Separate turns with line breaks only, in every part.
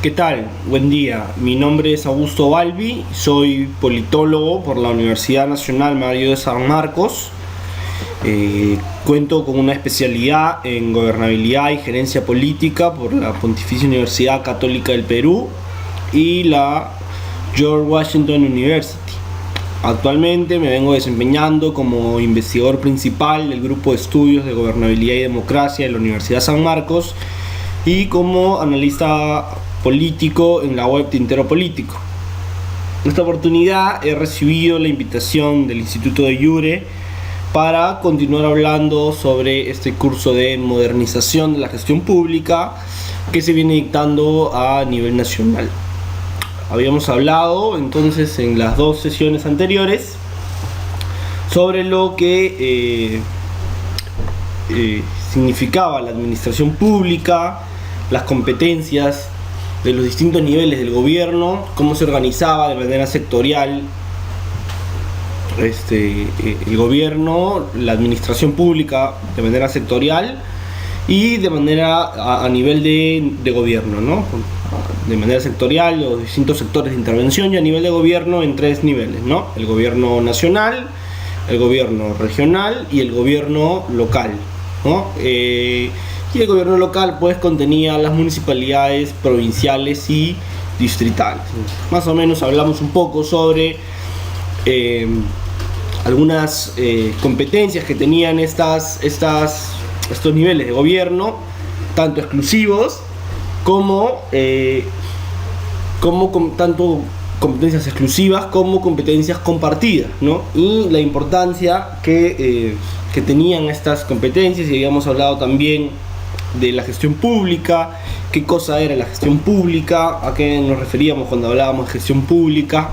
¿Qué tal? Buen día. Mi nombre es Augusto Balbi, soy politólogo por la Universidad Nacional Mayor de San Marcos. Cuento con una especialidad en gobernabilidad y gerencia política por la Pontificia Universidad Católica del Perú y la George Washington University. Actualmente me vengo desempeñando como investigador principal del grupo de estudios de gobernabilidad y democracia de la Universidad San Marcos y como analista político en la web Tintero Político. En esta oportunidad he recibido la invitación del Instituto de Iure para continuar hablando sobre este curso de modernización de la gestión pública que se viene dictando a nivel nacional. Habíamos hablado entonces en las dos sesiones anteriores sobre lo que significaba la administración pública, las competencias de los distintos niveles del gobierno, cómo se organizaba de manera sectorial el gobierno, la administración pública de manera sectorial y de manera a nivel de gobierno, ¿no? De manera sectorial, los distintos sectores de intervención, y a nivel de gobierno en tres niveles, ¿no? El gobierno nacional, el gobierno regional y el gobierno local, ¿no? Y el gobierno local pues contenía las municipalidades provinciales y distritales. Más o menos hablamos un poco sobre algunas competencias que tenían estos niveles de gobierno, tanto exclusivos como tanto competencias exclusivas como competencias compartidas, ¿no? Y la importancia que tenían estas competencias, y habíamos hablado también de la gestión pública, qué cosa era la gestión pública, a qué nos referíamos cuando hablábamos de gestión pública,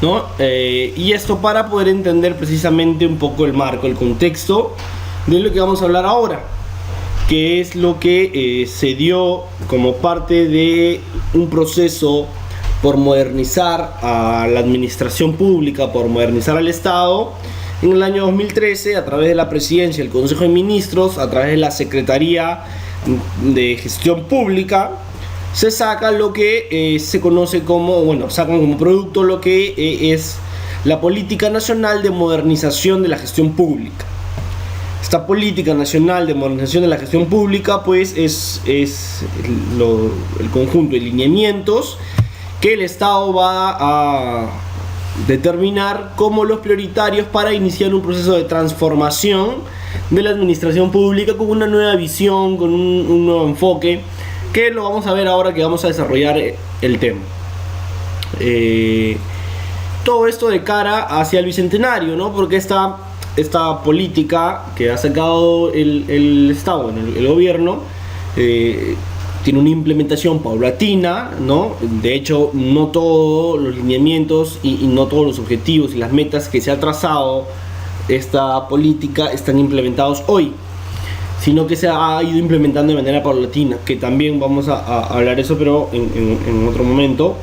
¿no? Y esto para poder entender precisamente un poco el marco, el contexto de lo que vamos a hablar ahora, que es lo que se dio como parte de un proceso por modernizar a la administración pública, por modernizar al Estado, en el año 2013, a través de la Presidencia del Consejo de Ministros, a través de la Secretaría de Gestión Pública, se saca lo que se conoce como, sacan como producto lo que es la Política Nacional de Modernización de la Gestión Pública. Esta Política Nacional de Modernización de la Gestión Pública, pues, es el conjunto de lineamientos que el Estado va a determinar como los prioritarios para iniciar un proceso de transformación de la administración pública con una nueva visión, con un nuevo enfoque, que lo vamos a ver ahora que vamos a desarrollar el tema. Todo esto de cara hacia el Bicentenario, ¿no? Porque esta política que ha sacado el Estado, el gobierno, tiene una implementación paulatina, ¿no? De hecho, no todos los lineamientos y no todos los objetivos y las metas que se ha trazado esta política están implementados hoy, sino que se ha ido implementando de manera paulatina, que también vamos a hablar de eso, pero en otro momento.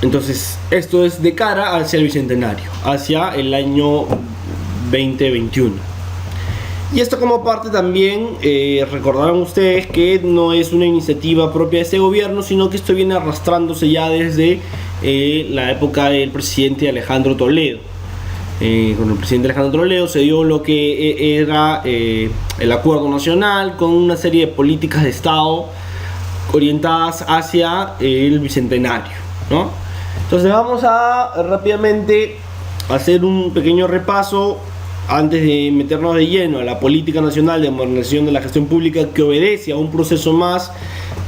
Entonces, esto es de cara hacia el Bicentenario, hacia el año 2021. Y esto como parte también, recordarán ustedes que no es una iniciativa propia de este gobierno, sino que esto viene arrastrándose ya desde la época del presidente Alejandro Toledo. Con el presidente Alejandro Toledo se dio lo que era el Acuerdo Nacional, con una serie de políticas de Estado orientadas hacia el Bicentenario, ¿no? Entonces vamos a rápidamente hacer un pequeño repaso antes de meternos de lleno a la Política Nacional de Modernización de la Gestión Pública, que obedece a un proceso más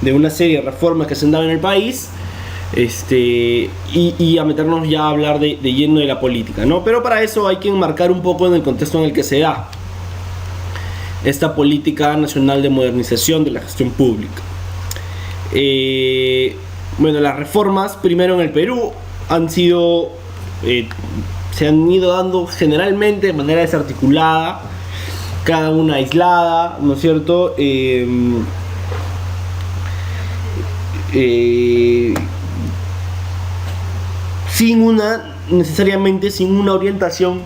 de una serie de reformas que se han dado en el país, y a meternos ya a hablar de lleno de la política, ¿no? Pero para eso hay que enmarcar un poco en el contexto en el que se da esta Política Nacional de Modernización de la Gestión Pública. Las reformas, primero en el Perú, se han ido dando generalmente de manera desarticulada, cada una aislada, ¿no es cierto? Necesariamente sin una orientación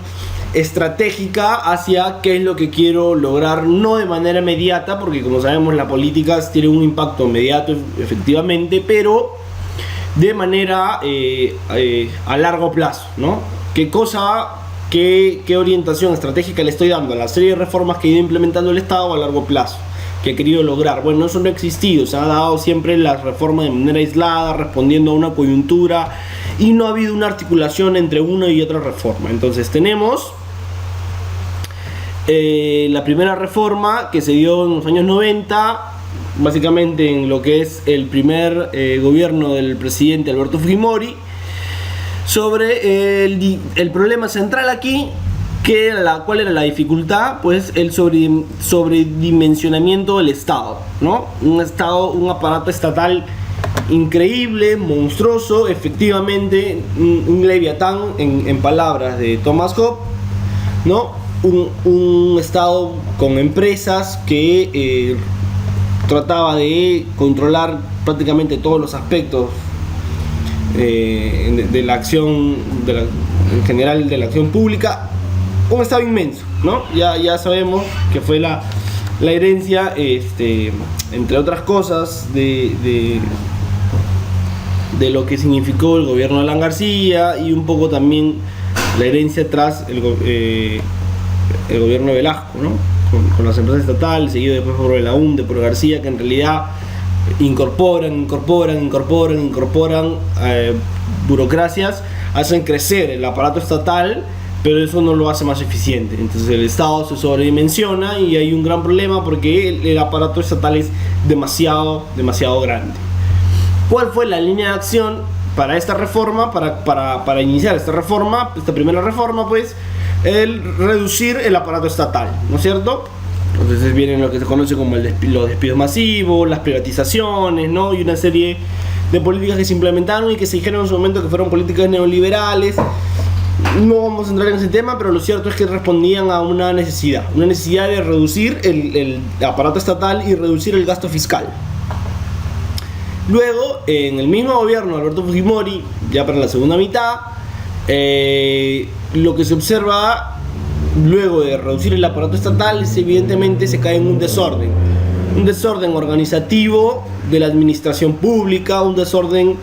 estratégica hacia qué es lo que quiero lograr, no de manera inmediata, porque como sabemos las políticas tienen un impacto inmediato efectivamente, pero de manera a largo plazo, ¿no? ¿Qué orientación estratégica le estoy dando a la serie de reformas que ha ido implementando el Estado a largo plazo, que he querido lograr? Bueno, eso no ha existido, se ha dado siempre las reformas de manera aislada, respondiendo a una coyuntura, y no ha habido una articulación entre una y otra reforma. Entonces tenemos la primera reforma que se dio en los años 90, básicamente en lo que es el primer gobierno del presidente Alberto Fujimori, sobre el problema central aquí, ¿cuál era la dificultad? Pues el sobredimensionamiento del Estado, ¿no? Un aparato estatal increíble, monstruoso, efectivamente, un leviatán en palabras de Thomas Hobbes, ¿no? Un Estado con empresas que trataba de controlar prácticamente todos los aspectos de la acción, en general de la acción pública. Un Estado inmenso, ¿no? Ya sabemos que fue la herencia, entre otras cosas, de lo que significó el gobierno de Alan García, y un poco también la herencia tras el gobierno de Velasco, ¿no? Con las empresas estatales, seguido después por la UNDE, por García, que en realidad incorporan burocracias, hacen crecer el aparato estatal, pero eso no lo hace más eficiente. Entonces el Estado se sobredimensiona y hay un gran problema porque el aparato estatal es demasiado grande. ¿Cuál fue la línea de acción para esta reforma, para iniciar esta primera reforma? Pues el reducir el aparato estatal, ¿no es cierto? Entonces vienen lo que se conoce como los despidos masivos, las privatizaciones, ¿no? Y una serie de políticas que se implementaron y que se dijeron en su momento que fueron políticas neoliberales. No vamos a entrar en ese tema, pero lo cierto es que respondían a una necesidad de reducir el aparato estatal y reducir el gasto fiscal. Luego, en el mismo gobierno de Alberto Fujimori, ya para la segunda mitad, lo que se observa luego de reducir el aparato estatal es evidentemente se cae en un desorden organizativo de la administración pública, un desorden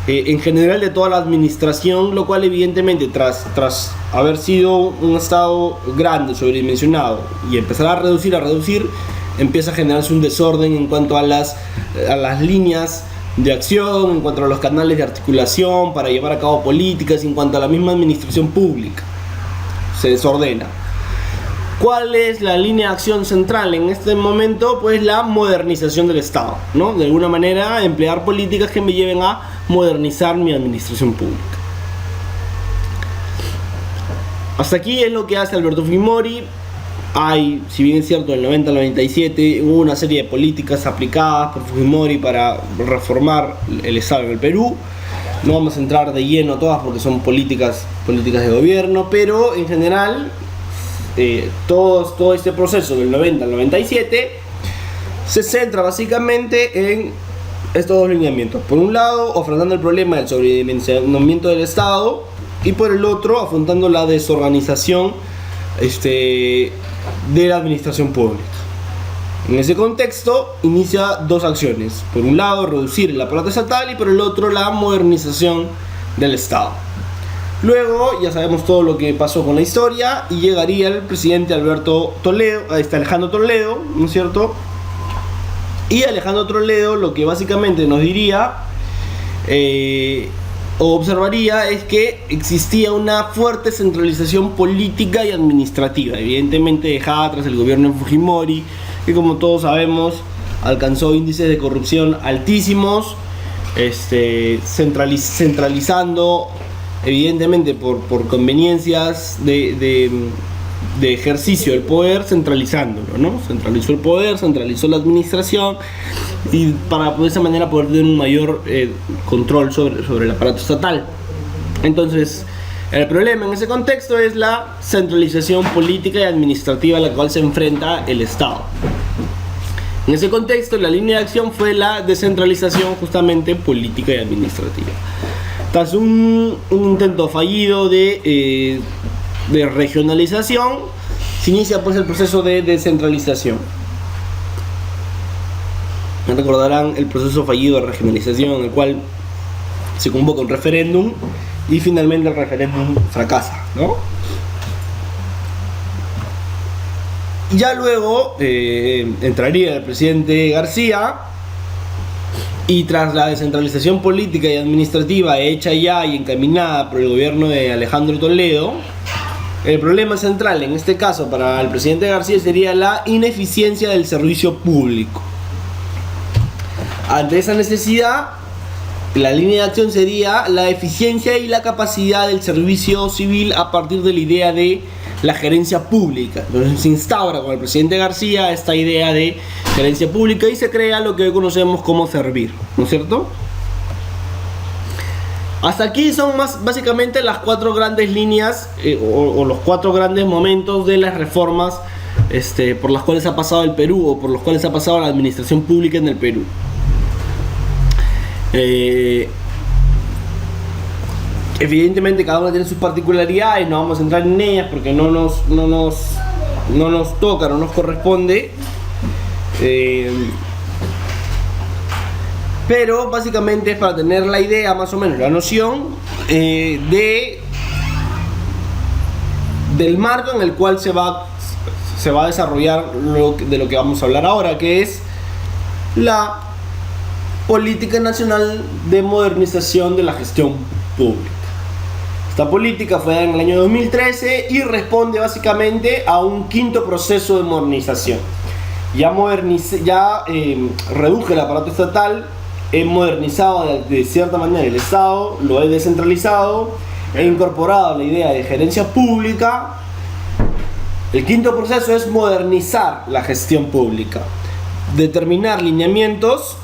en general de toda la administración, lo cual evidentemente tras haber sido un Estado grande, sobredimensionado, y empezar a reducir, empieza a generarse un desorden en cuanto a las líneas de acción, en cuanto a los canales de articulación para llevar a cabo políticas, en cuanto a la misma administración pública. Se desordena. ¿Cuál es la línea de acción central en este momento? Pues la modernización del Estado, ¿no? De alguna manera emplear políticas que me lleven a modernizar mi administración pública. Hasta aquí es lo que hace Alberto Fujimori. Si bien es cierto, en el 90 al 97 hubo una serie de políticas aplicadas por Fujimori para reformar el Estado en el Perú. No vamos a entrar de lleno a todas porque son políticas de gobierno, pero en general todo este proceso del 90 al 97 se centra básicamente en estos dos lineamientos. Por un lado, afrontando el problema del sobredimensionamiento del Estado, y por el otro, afrontando la desorganización de la administración pública. En ese contexto inicia dos acciones: por un lado reducir el aparato estatal y por el otro la modernización del Estado. Luego ya sabemos todo lo que pasó con la historia y llegaría el presidente Alejandro Toledo, ¿no es cierto? Y Alejandro Toledo lo que básicamente nos diría o observaría es que existía una fuerte centralización política y administrativa, evidentemente dejada tras el gobierno de Fujimori, que como todos sabemos alcanzó índices de corrupción altísimos, centralizando evidentemente por conveniencias de ejercicio del poder, centralizándolo, ¿no? Centralizó el poder, centralizó la administración, y para de esa manera poder tener un mayor control sobre el aparato estatal. Entonces, el problema en ese contexto es la centralización política y administrativa a la cual se enfrenta el Estado. En ese contexto, la línea de acción fue la descentralización justamente política y administrativa. Tras un intento fallido de de regionalización, se inicia pues el proceso de descentralización. Recordarán el proceso fallido de regionalización, en el cual se convoca un referéndum y finalmente el referéndum fracasa, ¿no? Ya luego entraría el presidente García, y tras la descentralización política y administrativa hecha ya y encaminada por el gobierno de Alejandro Toledo, el problema central en este caso para el presidente García sería la ineficiencia del servicio público. Ante esa necesidad, la línea de acción sería la eficiencia y la capacidad del servicio civil a partir de la idea de la gerencia pública. Entonces se instaura con el presidente García esta idea de gerencia pública y se crea lo que hoy conocemos como Servir, ¿no es cierto? Hasta aquí son básicamente las 4 grandes líneas o los 4 grandes momentos de las reformas por las cuales ha pasado el Perú, o por los cuales ha pasado la administración pública en el Perú. Evidentemente cada una tiene sus particularidades, no vamos a entrar en ellas porque no nos toca, no nos corresponde, pero básicamente es para tener la idea, más o menos la noción del marco en el cual se va a desarrollar de lo que vamos a hablar ahora, que es la Política Nacional de Modernización de la Gestión Pública. Esta política fue en el año 2013 y responde básicamente a un 5.º proceso de modernización. Ya reduje el aparato estatal, he modernizado de cierta manera el Estado, lo he descentralizado, he incorporado la idea de gerencia pública. El 5.º proceso es modernizar la gestión pública, determinar lineamientos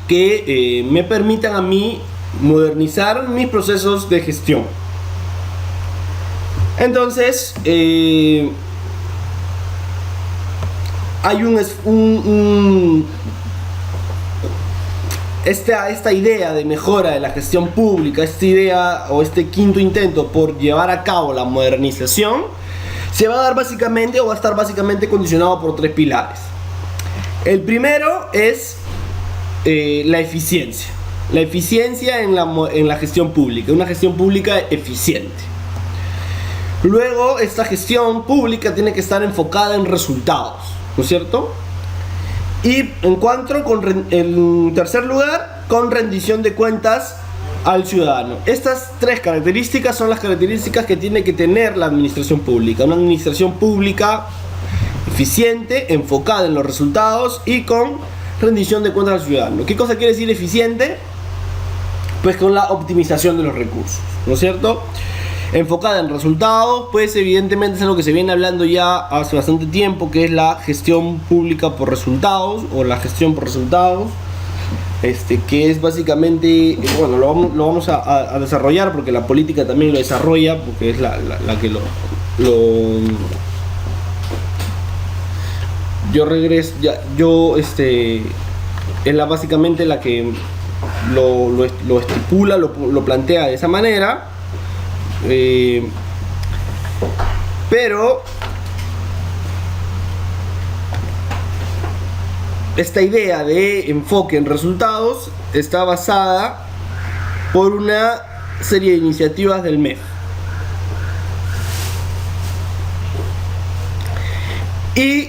que me permitan a mí modernizar mis procesos de gestión. Entonces hay esta idea de mejora de la gestión pública, esta idea o este 5.º intento por llevar a cabo la modernización, se va a dar básicamente, o va a estar básicamente condicionado por 3 pilares. El primero es la eficiencia. La eficiencia en la gestión pública, una gestión pública eficiente. Luego, esta gestión pública tiene que estar enfocada en resultados, ¿no es cierto? Y en tercer lugar, con rendición de cuentas al ciudadano. Estas 3 características son las características que tiene que tener la administración pública. Una administración pública eficiente, enfocada en los resultados y con rendición de cuentas al ciudadano. ¿Qué cosa quiere decir eficiente? Pues con la optimización de los recursos, ¿no es cierto? Enfocada en resultados, pues evidentemente es algo que se viene hablando ya hace bastante tiempo, que es la gestión pública por resultados, o la gestión por resultados, que es básicamente, bueno, lo vamos a desarrollar porque la política también lo desarrolla, porque es la que es básicamente la que lo estipula, lo plantea de esa manera, pero esta idea de enfoque en resultados está basada por una serie de iniciativas del MEF. Y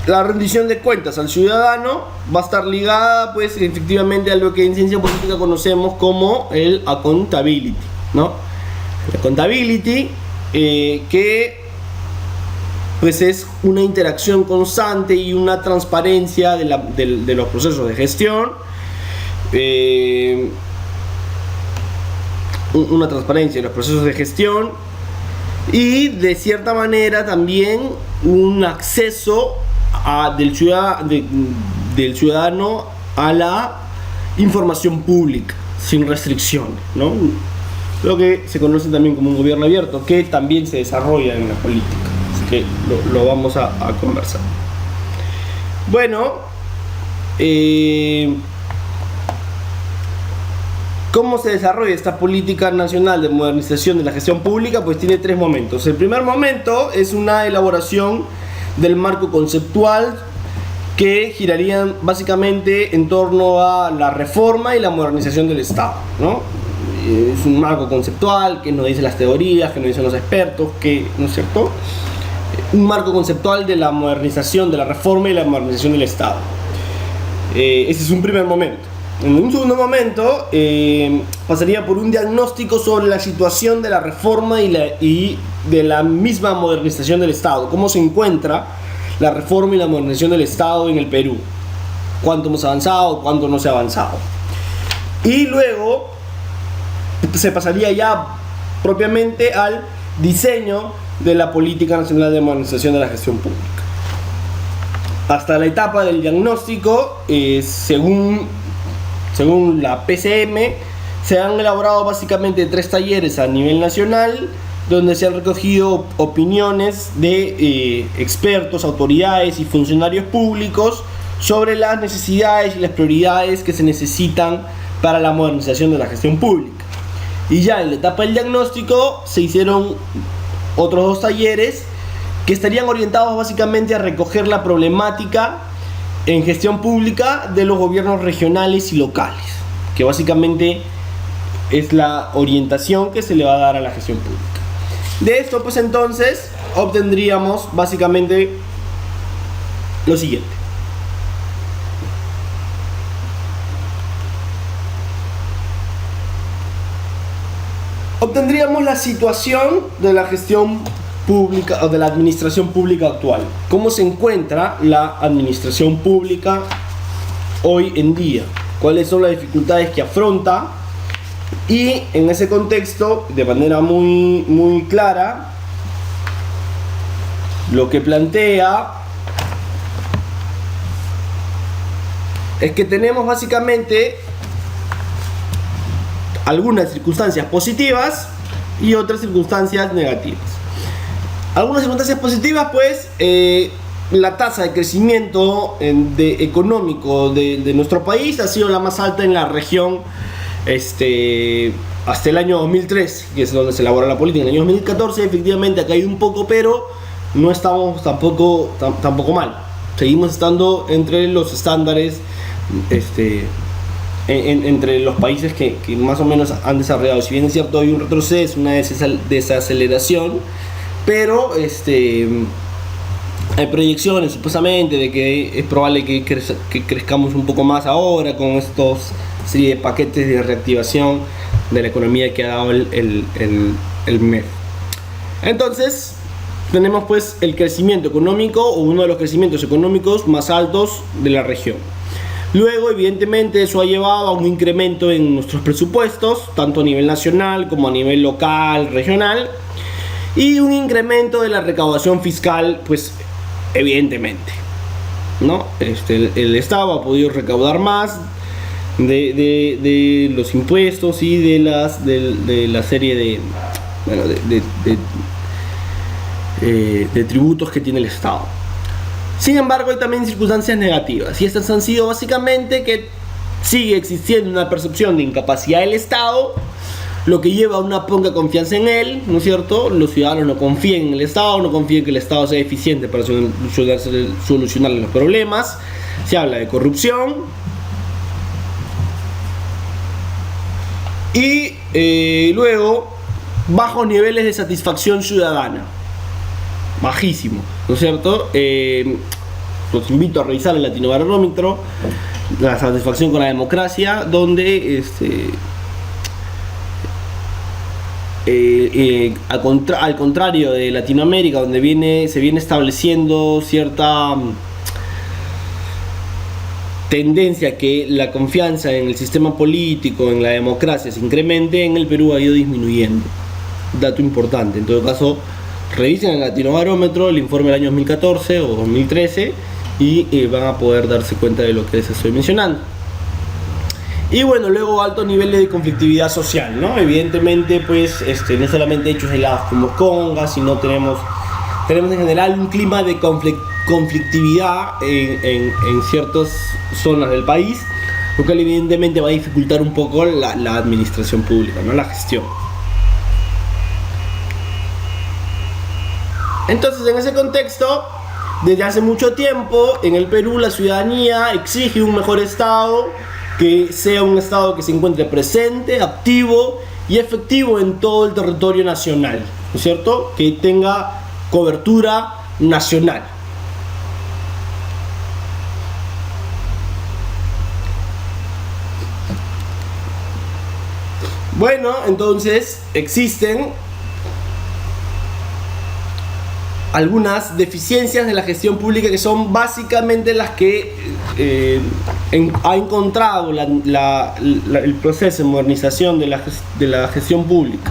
la rendición de cuentas al ciudadano va a estar ligada, pues, efectivamente a lo que en ciencia política conocemos como el accountability, ¿no? El accountability, que pues es una interacción constante y una transparencia de los procesos de gestión, una transparencia en los procesos de gestión y de cierta manera también un acceso del ciudadano a la información pública sin restricciones, ¿no? Lo que se conoce también como un gobierno abierto, que también se desarrolla en la política, así que lo vamos a conversar. Bueno, ¿Cómo se desarrolla esta política nacional de modernización de la gestión pública? Pues tiene tres momentos. El primer momento es una elaboración del marco conceptual que girarían básicamente en torno a la reforma y la modernización del Estado, ¿no? Es un marco conceptual que nos dicen las teorías, que nos dicen los expertos, que, ¿no es cierto? Un marco conceptual de la modernización, de la reforma y la modernización del Estado. Ese es un primer momento. En un segundo momento pasaría por un diagnóstico sobre la situación de la reforma y de la misma modernización del Estado. Cómo se encuentra la reforma y la modernización del Estado en el Perú. Cuánto hemos avanzado, cuánto no se ha avanzado. Y luego se pasaría ya propiamente al diseño de la Política Nacional de Modernización de la Gestión Pública. Hasta la etapa del diagnóstico, según la PCM, se han elaborado básicamente 3 talleres a nivel nacional, donde se han recogido opiniones de expertos, autoridades y funcionarios públicos sobre las necesidades y las prioridades que se necesitan para la modernización de la gestión pública. Y ya en la etapa del diagnóstico se hicieron otros 2 talleres que estarían orientados básicamente a recoger la problemática en gestión pública de los gobiernos regionales y locales, que básicamente es la orientación que se le va a dar a la gestión pública. De esto pues entonces obtendríamos básicamente lo siguiente. Obtendríamos la situación de la gestión pública o de la administración pública actual. ¿Cómo se encuentra la administración pública hoy en día? ¿Cuáles son las dificultades que afronta? Y en ese contexto, de manera muy clara, lo que plantea es que tenemos básicamente algunas circunstancias positivas y otras circunstancias negativas. Algunas circunstancias positivas, pues, la tasa de crecimiento económico de nuestro país ha sido la más alta en la región hasta el año 2003, que es donde se elabora la política. En el año 2014 efectivamente ha caído un poco, pero no estamos tampoco mal. Seguimos estando entre los estándares, entre los países que más o menos han desarrollado. Si bien es cierto, hay un retroceso, una desaceleración, pero hay proyecciones supuestamente de que es probable que crezcamos un poco más ahora con estos serie de paquetes de reactivación de la economía que ha dado el MEF. Entonces tenemos pues el crecimiento económico, o uno de los crecimientos económicos más altos de la región. Luego, evidentemente, eso ha llevado a un incremento en nuestros presupuestos, tanto a nivel nacional como a nivel local, regional, y un incremento de la recaudación fiscal, pues evidentemente, ¿no? El Estado ha podido recaudar más de los impuestos y de la serie de tributos que tiene el Estado. Sin embargo, hay también circunstancias negativas, y estas han sido básicamente que sigue existiendo una percepción de incapacidad del Estado, lo que lleva a una poca confianza en él, ¿no es cierto? Los ciudadanos no confían en el Estado, no confían que el Estado sea eficiente para solucionar los problemas. Se habla de corrupción y luego bajos niveles de satisfacción ciudadana, bajísimo, ¿no es cierto? Los invito a revisar el Latinobarómetro, la satisfacción con la democracia, donde al contrario de Latinoamérica, donde se viene estableciendo cierta tendencia a que la confianza en el sistema político, en la democracia se incremente, en el Perú ha ido disminuyendo. Dato importante. En todo caso, revisen el Latinobarómetro, el informe del año 2014 o 2013, y van a poder darse cuenta de lo que les estoy mencionando. Y bueno, luego altos niveles de conflictividad social, ¿no? Evidentemente, pues, no solamente hechos aislados como Conga, sino tenemos en general un clima de conflictividad en ciertas zonas del país, lo cual evidentemente va a dificultar un poco la administración pública, ¿no? La gestión. Entonces, en ese contexto, desde hace mucho tiempo en el Perú la ciudadanía exige un mejor Estado, que sea un Estado que se encuentre presente, activo y efectivo en todo el territorio nacional, ¿no es cierto? Que tenga cobertura nacional. Bueno, entonces existen algunas deficiencias de la gestión pública que son básicamente las que ha encontrado el proceso de modernización de la gestión pública.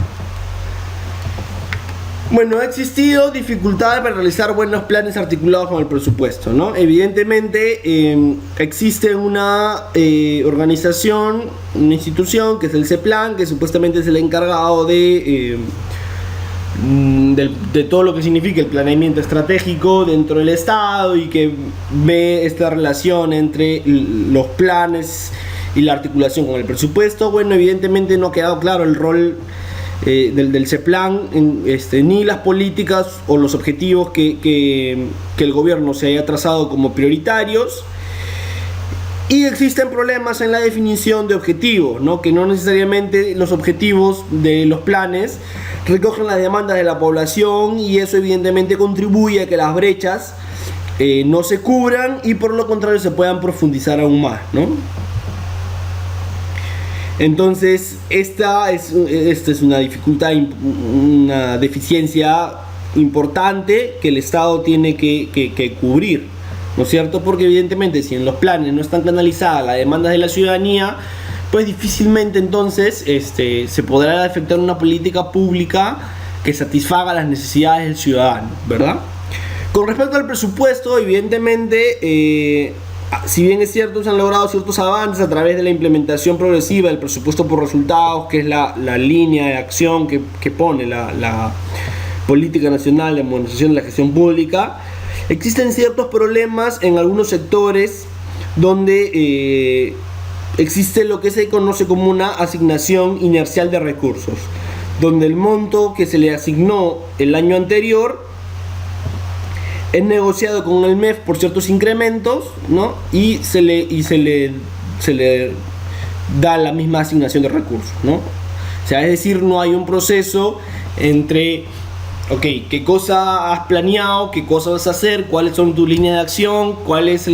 Bueno, ha existido dificultades para realizar buenos planes articulados con el presupuesto, ¿no? Evidentemente existe una organización, una institución que es el CEPLAN, que supuestamente es el encargado de todo lo que significa el planeamiento estratégico dentro del Estado y que ve esta relación entre los planes y la articulación con el presupuesto. Bueno, evidentemente no ha quedado claro el rol del CEPLAN, ni las políticas o los objetivos que el gobierno se haya trazado como prioritarios. Y existen problemas en la definición de objetivos, ¿no? Que no necesariamente los objetivos de los planes recogen las demandas de la población, y eso evidentemente contribuye a que las brechas no se cubran y por lo contrario se puedan profundizar aún más, ¿no? Entonces esta es una dificultad, una deficiencia importante que el Estado tiene que cubrir, ¿no es cierto? Porque evidentemente si en los planes no están canalizadas las demandas de la ciudadanía, pues difícilmente entonces se podrá efectuar una política pública que satisfaga las necesidades del ciudadano, ¿verdad? Con respecto al presupuesto, evidentemente, si bien es cierto, se han logrado ciertos avances a través de la implementación progresiva del presupuesto por resultados, que es la línea de acción que pone la Política Nacional de Modernización de la Gestión Pública, existen ciertos problemas en algunos sectores donde existe lo que se conoce como una asignación inercial de recursos, donde el monto que se le asignó el año anterior es negociado con el MEF por ciertos incrementos, ¿no? Y se le da la misma asignación de recursos, ¿no? O sea, es decir, no hay un proceso entre, ok, qué cosa has planeado, qué cosa vas a hacer, cuáles son tus líneas de acción, cuál es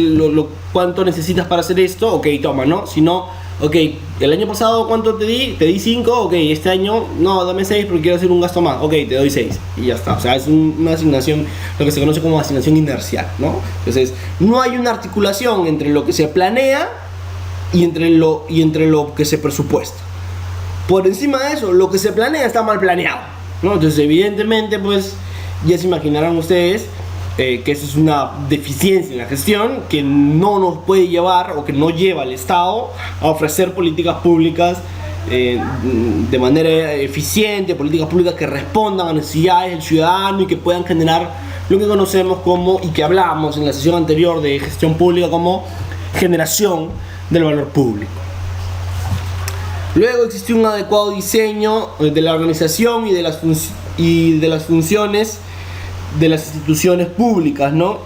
cuánto necesitas para hacer esto, ok, toma, ¿no? Sino, ok, el año pasado ¿cuánto te di? Te di 5, ok, este año, no, dame 6 porque quiero hacer un gasto más, ok, te doy 6 y ya está. O sea, es una asignación, lo que se conoce como asignación inercial, ¿no? Entonces, no hay una articulación entre lo que se planea y entre lo que se presupuesta. Por encima de eso, lo que se planea está mal planeado, ¿no? Entonces, evidentemente, pues, ya se imaginarán ustedes que eso es una deficiencia en la gestión que no nos puede llevar, o que no lleva al Estado a ofrecer políticas públicas de manera eficiente, políticas públicas que respondan a necesidades del ciudadano y que puedan generar lo que conocemos como, y que hablamos en la sesión anterior de gestión pública, como generación del valor público. Luego existe un adecuado diseño de la organización y de las funciones de las instituciones públicas, ¿no?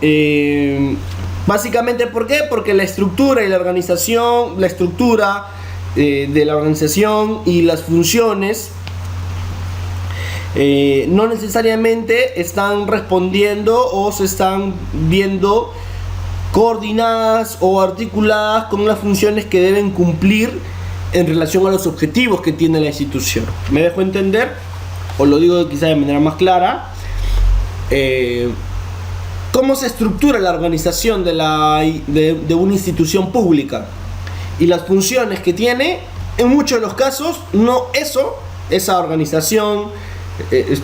Básicamente, ¿por qué? Porque la estructura y la organización, la estructura de la organización y las funciones no necesariamente están respondiendo o se están viendo coordinadas o articuladas con las funciones que deben cumplir en relación a los objetivos que tiene la institución. ¿Me dejo entender? O lo digo quizá de manera más clara. ¿Cómo se estructura la organización de una institución pública y las funciones que tiene? En muchos de los casos, esa organización,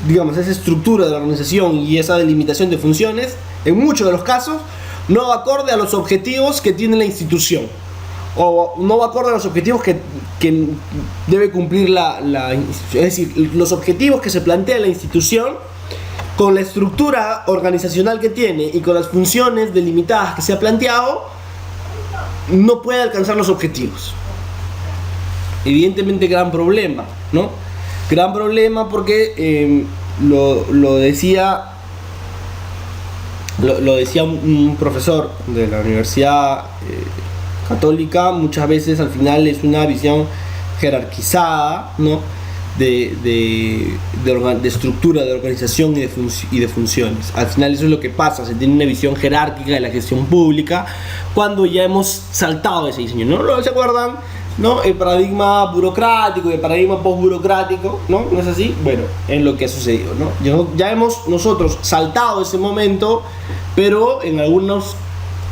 digamos, esa estructura de la organización y esa delimitación de funciones, en muchos de los casos, no va acorde a los objetivos que tiene la institución, o no va acorde a los objetivos que debe cumplir la institución. Es decir, los objetivos que se plantea la institución, con la estructura organizacional que tiene y con las funciones delimitadas que se ha planteado, no puede alcanzar los objetivos. Evidentemente gran problema, ¿no? Gran problema porque lo decía un profesor de la Universidad Católica. Muchas veces al final es una visión jerarquizada, ¿no? de estructura, de organización y de funciones. Al final eso es lo que pasa, se tiene una visión jerárquica de la gestión pública cuando ya hemos saltado ese diseño, ¿no? ¿Se acuerdan? ¿No? El paradigma burocrático y el paradigma postburocrático, ¿no? ¿No es así? Bueno, es lo que ha sucedido, ¿no? Ya hemos nosotros saltado ese momento, pero en algunos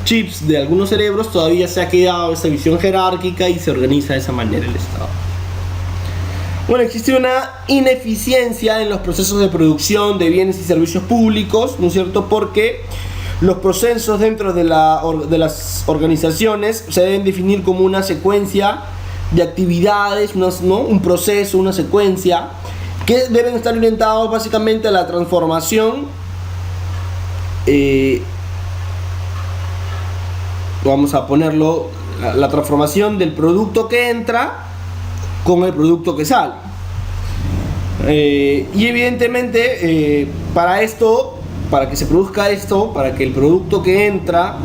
chips de algunos cerebros todavía se ha quedado esa visión jerárquica y se organiza de esa manera el Estado. Bueno, existe una ineficiencia en los procesos de producción de bienes y servicios públicos, ¿no es cierto? Porque los procesos dentro de las organizaciones se deben definir como una secuencia de actividades, ¿no? Un proceso, una secuencia, que deben estar orientados básicamente a la transformación, vamos a ponerlo, la transformación del producto que entra con el producto que sale. Y evidentemente para esto, para que se produzca esto, para que el producto que entra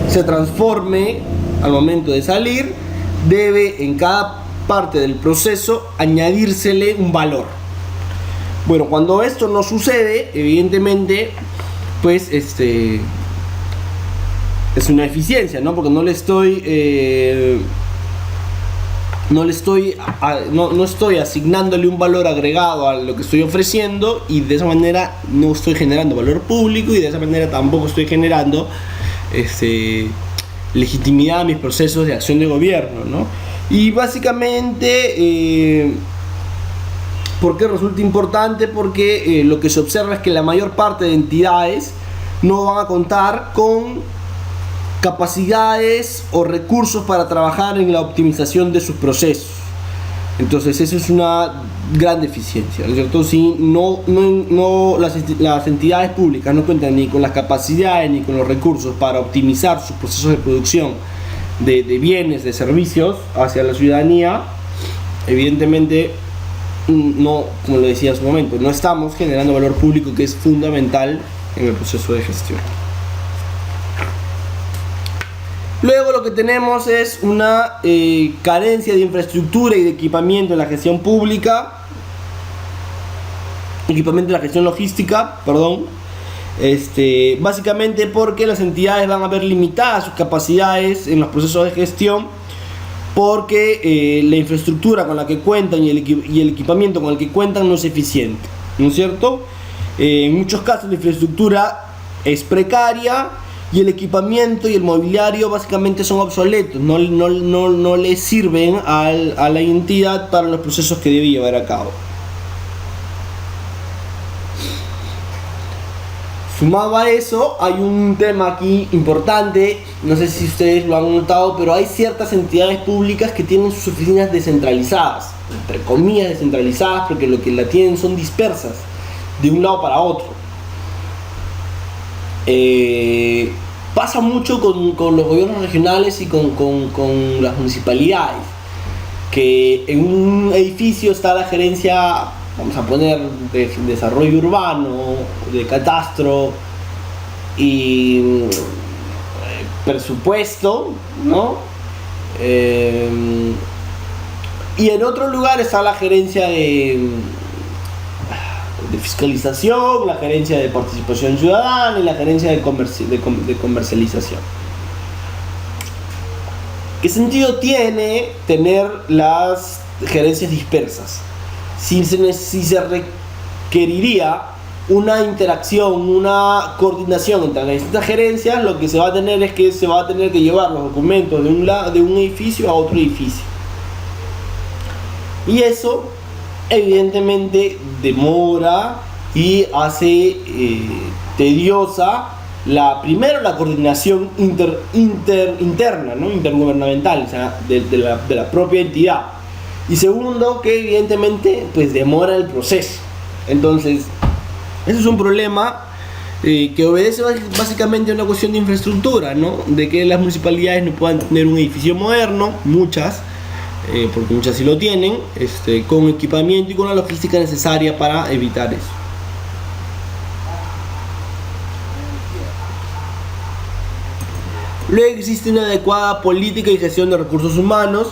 se transforme al momento de salir, debe en cada parte del proceso añadírsele un valor. Bueno, cuando esto no sucede, evidentemente pues es una eficiencia, ¿no? Porque no estoy asignándole un valor agregado a lo que estoy ofreciendo, y de esa manera no estoy generando valor público, y de esa manera tampoco estoy generando legitimidad a mis procesos de acción de gobierno, ¿no? Y básicamente, ¿por qué resulta importante? Porque lo que se observa es que la mayor parte de entidades no van a contar con capacidades o recursos para trabajar en la optimización de sus procesos. Entonces eso es una gran deficiencia, ¿no es cierto? Si las entidades públicas no cuentan ni con las capacidades ni con los recursos para optimizar sus procesos de producción de bienes, de servicios hacia la ciudadanía, evidentemente no, como lo decía en su momento, no estamos generando valor público, que es fundamental en el proceso de gestión. Luego lo que tenemos es una carencia de infraestructura y de equipamiento en la gestión pública, equipamiento en la gestión logística, perdón. Básicamente porque las entidades van a ver limitadas sus capacidades en los procesos de gestión, porque la infraestructura con la que cuentan y el equipamiento con el que cuentan no es eficiente, ¿no es cierto? En muchos casos la infraestructura es precaria y el equipamiento y el mobiliario básicamente son obsoletos, no le sirven a la entidad para los procesos que debe llevar a cabo. Sumado a eso, hay un tema aquí importante, no sé si ustedes lo han notado, pero hay ciertas entidades públicas que tienen sus oficinas descentralizadas, entre comillas descentralizadas, porque lo que la tienen son dispersas de un lado para otro. Pasa mucho con los gobiernos regionales y con las municipalidades, que en un edificio está la gerencia, vamos a poner, de desarrollo urbano, de catastro y presupuesto, ¿no? Y en otro lugar está la gerencia de fiscalización, la gerencia de participación ciudadana y la gerencia de comercialización. ¿Qué sentido tiene tener las gerencias dispersas? Si se requeriría una interacción, una coordinación entre las distintas gerencias, lo que se va a tener es que se va a tener que llevar los documentos de un edificio a otro edificio. Y eso evidentemente demora y hace tediosa primero la coordinación interna, ¿no? Intergubernamental, o sea, de la propia entidad, y segundo, que evidentemente pues demora el proceso. Entonces ese es un problema que obedece básicamente a una cuestión de infraestructura, ¿no? De que las municipalidades no puedan tener un edificio moderno, muchas, porque muchas sí lo tienen, con equipamiento y con la logística necesaria para evitar eso. Luego existe una adecuada política y gestión de recursos humanos,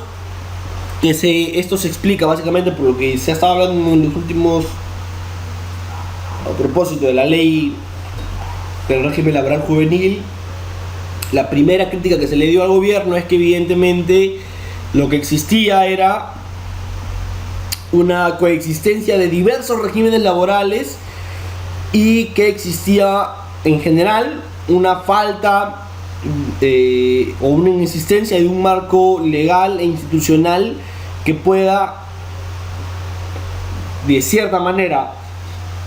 esto se explica básicamente por lo que se ha estado hablando en los últimos, a propósito de la ley del régimen laboral juvenil. La primera crítica que se le dio al gobierno es que evidentemente lo que existía era una coexistencia de diversos regímenes laborales y que existía en general una falta o una inexistencia de un marco legal e institucional que pueda de cierta manera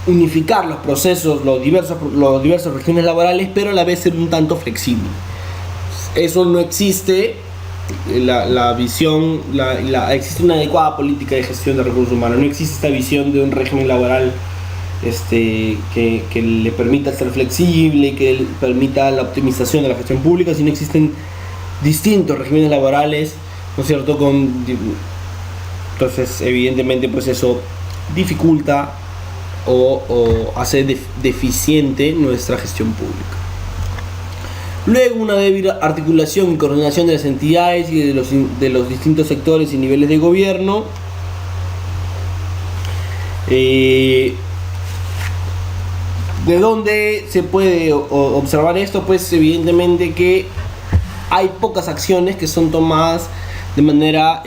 unificar los procesos, los diversos regímenes laborales, pero a la vez ser un tanto flexible. Eso no existe. La visión, existe una adecuada política de gestión de recursos humanos. No existe esta visión de un régimen laboral que le permita ser flexible, que le permita la optimización de la gestión pública, sino existen distintos regímenes laborales, ¿no es cierto? Entonces, evidentemente, pues eso dificulta o hace deficiente nuestra gestión pública. Luego, una débil articulación y coordinación de las entidades y de los distintos sectores y niveles de gobierno. ¿De dónde se puede observar esto? Pues evidentemente que hay pocas acciones que son tomadas de manera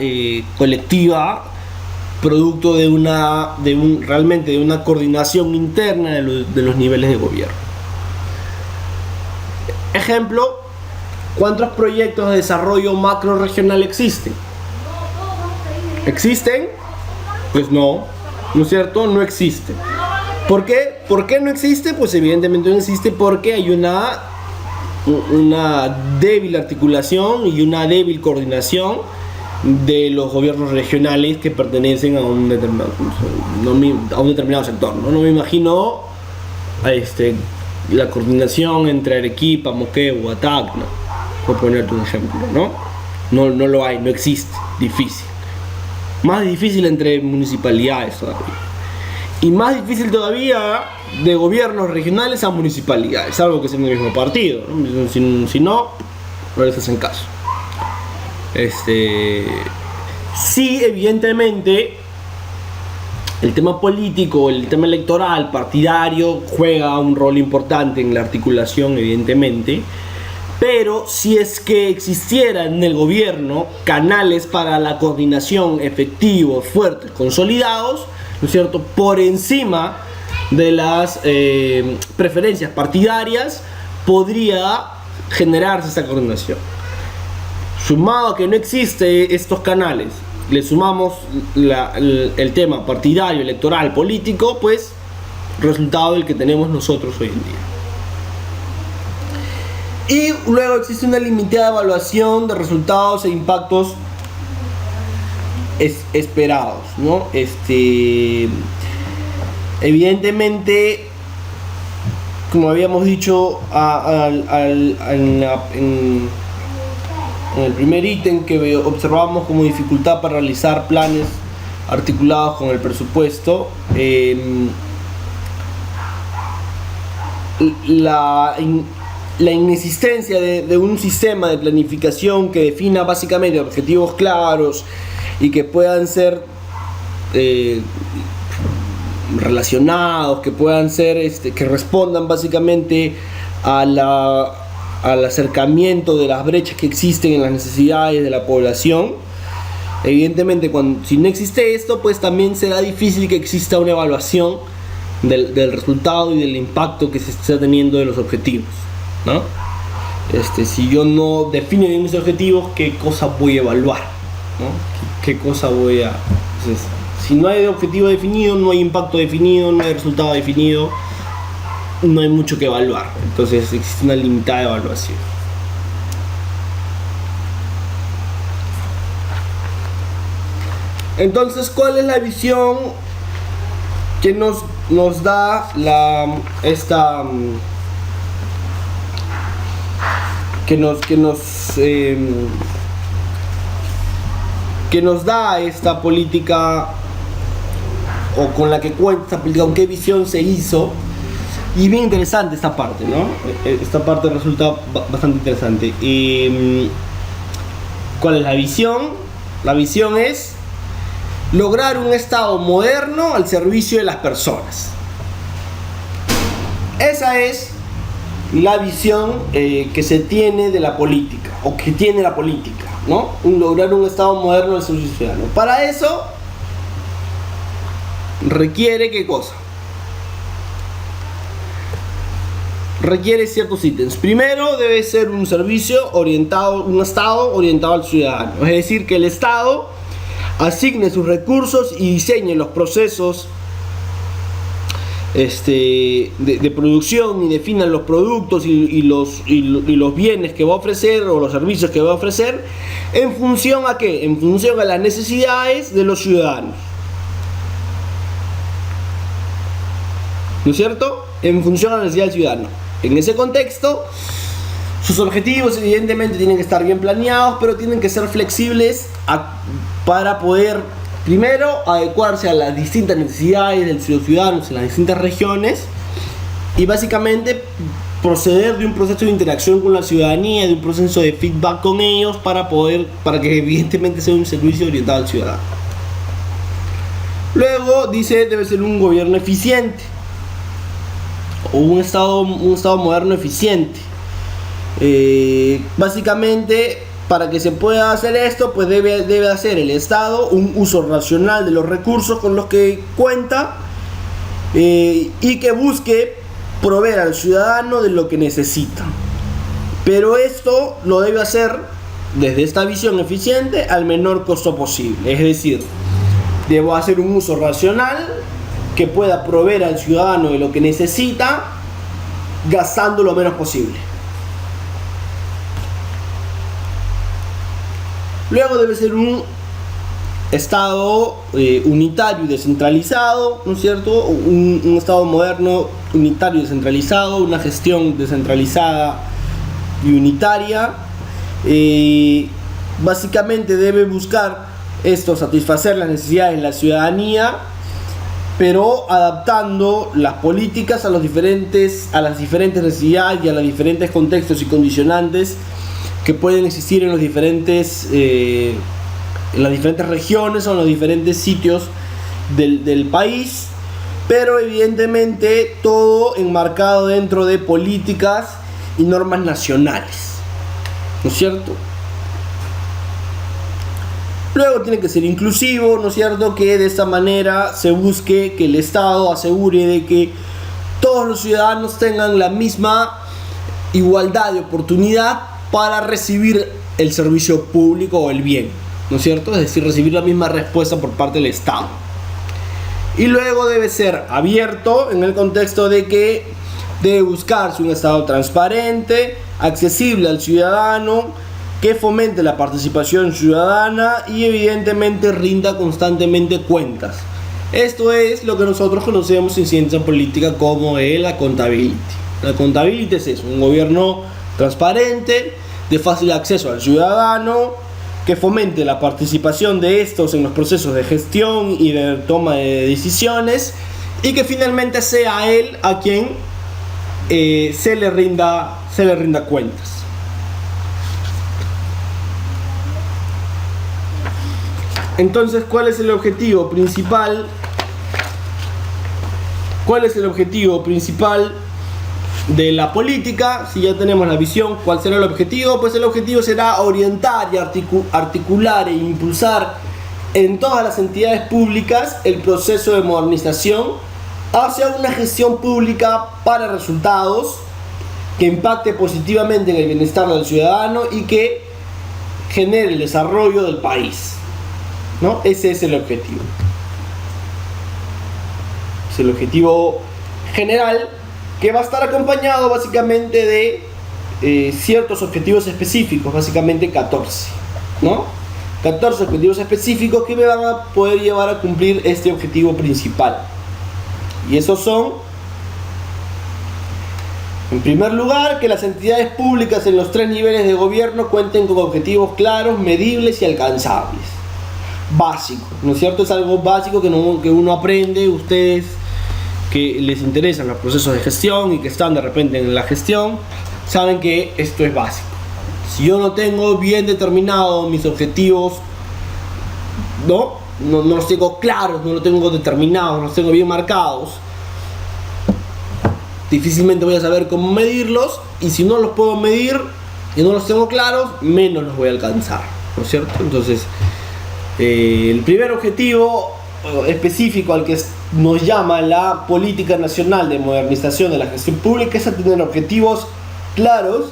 colectiva, producto realmente de una coordinación interna de los niveles de gobierno. Ejemplo, ¿cuántos proyectos de desarrollo macro regional existen? ¿Existen? Pues no, ¿no es cierto? No existen. ¿Por qué? ¿Por qué no existe? Pues evidentemente no existe porque hay una débil articulación y una débil coordinación de los gobiernos regionales que pertenecen a un determinado sector, ¿no? No me imagino la coordinación entre Arequipa, Moquegua, Tacna, por ponerte un ejemplo, ¿no? No lo hay, no existe, difícil. Más difícil entre municipalidades todavía. Y más difícil todavía de gobiernos regionales a municipalidades, algo que es en el mismo partido, ¿no? Si no les hacen caso. Sí, evidentemente, el tema político, el tema electoral, partidario, juega un rol importante en la articulación, evidentemente. Pero si es que existiera en el gobierno canales para la coordinación efectivos, fuertes, consolidados, ¿no es cierto?, por encima de las preferencias partidarias, podría generarse esa coordinación. Sumado a que no existen estos canales, le sumamos el tema partidario, electoral, político, pues resultado del que tenemos nosotros hoy en día. Y luego existe una limitada evaluación de resultados e impactos esperados, ¿no? Evidentemente, como habíamos dicho en el primer ítem, que observamos como dificultad para realizar planes articulados con el presupuesto, la inexistencia de un sistema de planificación que defina básicamente objetivos claros y que puedan ser relacionados, que puedan ser que respondan básicamente al acercamiento de las brechas que existen en las necesidades de la población. Evidentemente, si no existe esto, pues también será difícil que exista una evaluación del resultado y del impacto que se está teniendo de los objetivos, ¿no? Si yo no defino bien mis objetivos, ¿qué cosa voy a evaluar? ¿No? ¿Qué cosa voy a...? Entonces, si no hay objetivo definido, no hay impacto definido, no hay resultado definido, no hay mucho que evaluar. Entonces existe una limitada evaluación. Entonces, ¿cuál es la visión que nos da esta que nos da esta política, o con la que cuenta esta política, con qué visión se hizo. Y bien interesante esta parte, ¿no? Esta parte resulta bastante interesante. ¿Cuál es la visión? La visión es lograr un Estado moderno al servicio de las personas. Esa es la visión que se tiene de la política, o que tiene la política, ¿no? Lograr un Estado moderno al servicio ciudadano. Para eso requiere, ¿qué cosa? Requiere ciertos ítems. Primero, debe ser un servicio orientado, un Estado orientado al ciudadano. Es decir, que el Estado asigne sus recursos y diseñe los procesos de producción, y definan los productos y los bienes que va a ofrecer, o los servicios que va a ofrecer, en función a ¿qué? En función a las necesidades de los ciudadanos. ¿No es cierto? En función a la necesidad del ciudadano. En ese contexto, sus objetivos evidentemente tienen que estar bien planeados, pero tienen que ser flexibles para poder, primero, adecuarse a las distintas necesidades de los ciudadanos en las distintas regiones, y básicamente proceder de un proceso de interacción con la ciudadanía, de un proceso de feedback con ellos, para que evidentemente sea un servicio orientado al ciudadano. Luego dice, debe ser un gobierno eficiente, o un estado moderno eficiente. Básicamente, para que se pueda hacer esto, pues debe hacer el Estado un uso racional de los recursos con los que cuenta, y que busque proveer al ciudadano de lo que necesita. Pero esto lo debe hacer desde esta visión eficiente al menor costo posible. Es decir, debo hacer un uso racional que pueda proveer al ciudadano de lo que necesita, gastando lo menos posible. Luego debe ser un Estado unitario y descentralizado, ¿no es cierto? Un Estado moderno, unitario y descentralizado, una gestión descentralizada y unitaria. Básicamente debe buscar satisfacer las necesidades de la ciudadanía, pero adaptando las políticas a las diferentes necesidades y a los diferentes contextos y condicionantes que pueden existir en las diferentes regiones o en los diferentes sitios del país, pero evidentemente todo enmarcado dentro de políticas y normas nacionales, ¿no es cierto? Luego tiene que ser inclusivo, ¿no es cierto? Que de esta manera se busque que el Estado asegure de que todos los ciudadanos tengan la misma igualdad de oportunidad para recibir el servicio público o el bien, ¿no es cierto? Es decir, recibir la misma respuesta por parte del Estado. Y luego debe ser abierto, en el contexto de que debe buscarse un Estado transparente, accesible al ciudadano, que fomente la participación ciudadana y evidentemente rinda constantemente cuentas. Esto es lo que nosotros conocemos en ciencia política como el accountability. La accountability es eso, un gobierno transparente, de fácil acceso al ciudadano, que fomente la participación de estos en los procesos de gestión y de toma de decisiones, y que finalmente sea a él a quien se le rinda cuentas. Entonces, ¿cuál es el objetivo principal? ¿Cuál es el objetivo principal de la política? Si ya tenemos la visión, ¿cuál será el objetivo? Pues el objetivo será orientar y articular e impulsar en todas las entidades públicas el proceso de modernización hacia una gestión pública para resultados que impacte positivamente en el bienestar del ciudadano y que genere el desarrollo del país, ¿no? Ese es el objetivo. Es el objetivo general, que va a estar acompañado básicamente de ciertos objetivos específicos, básicamente 14, ¿no? 14 objetivos específicos que me van a poder llevar a cumplir este objetivo principal. Y esos son En primer lugar, que las entidades públicas en los 3 niveles de gobierno cuenten con objetivos claros, medibles y alcanzables. Básico, ¿no es cierto? Es algo básico que uno aprende, ustedes que les interesan los procesos de gestión y que están de repente en la gestión, saben que esto es básico. Si yo no tengo bien determinados mis objetivos, no los tengo claros, no los tengo determinados, no los tengo bien marcados, difícilmente voy a saber cómo medirlos, y si no los puedo medir y no los tengo claros, menos los voy a alcanzar, ¿no es cierto? Entonces, el primer objetivo específico al que nos llama la Política Nacional de Modernización de la Gestión Pública es a tener objetivos claros,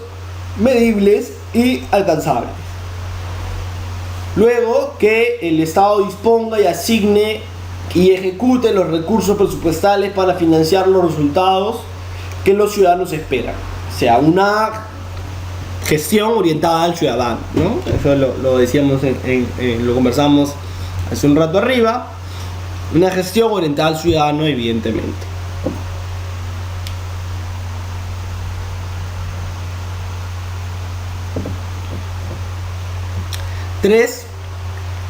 medibles y alcanzables. Luego, que el Estado disponga y asigne y ejecute los recursos presupuestales para financiar los resultados que los ciudadanos esperan. O sea, una gestión orientada al ciudadano, ¿no? Eso lo decíamos, lo conversamos hace un rato arriba. Una gestión orientada al ciudadano, evidentemente. Tres,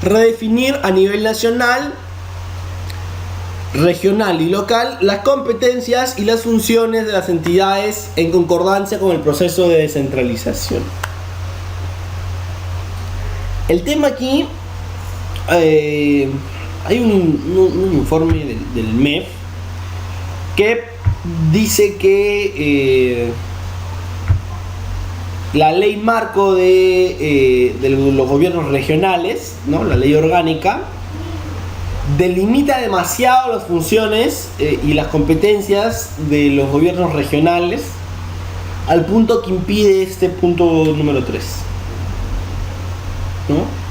redefinir a nivel nacional, regional y local las competencias y las funciones de las entidades en concordancia con el proceso de descentralización. El tema aquí, hay un informe del MEF que dice que la ley marco de los gobiernos regionales, ¿no? La ley orgánica, delimita demasiado las funciones y las competencias de los gobiernos regionales, al punto que impide este punto número 3, ¿no?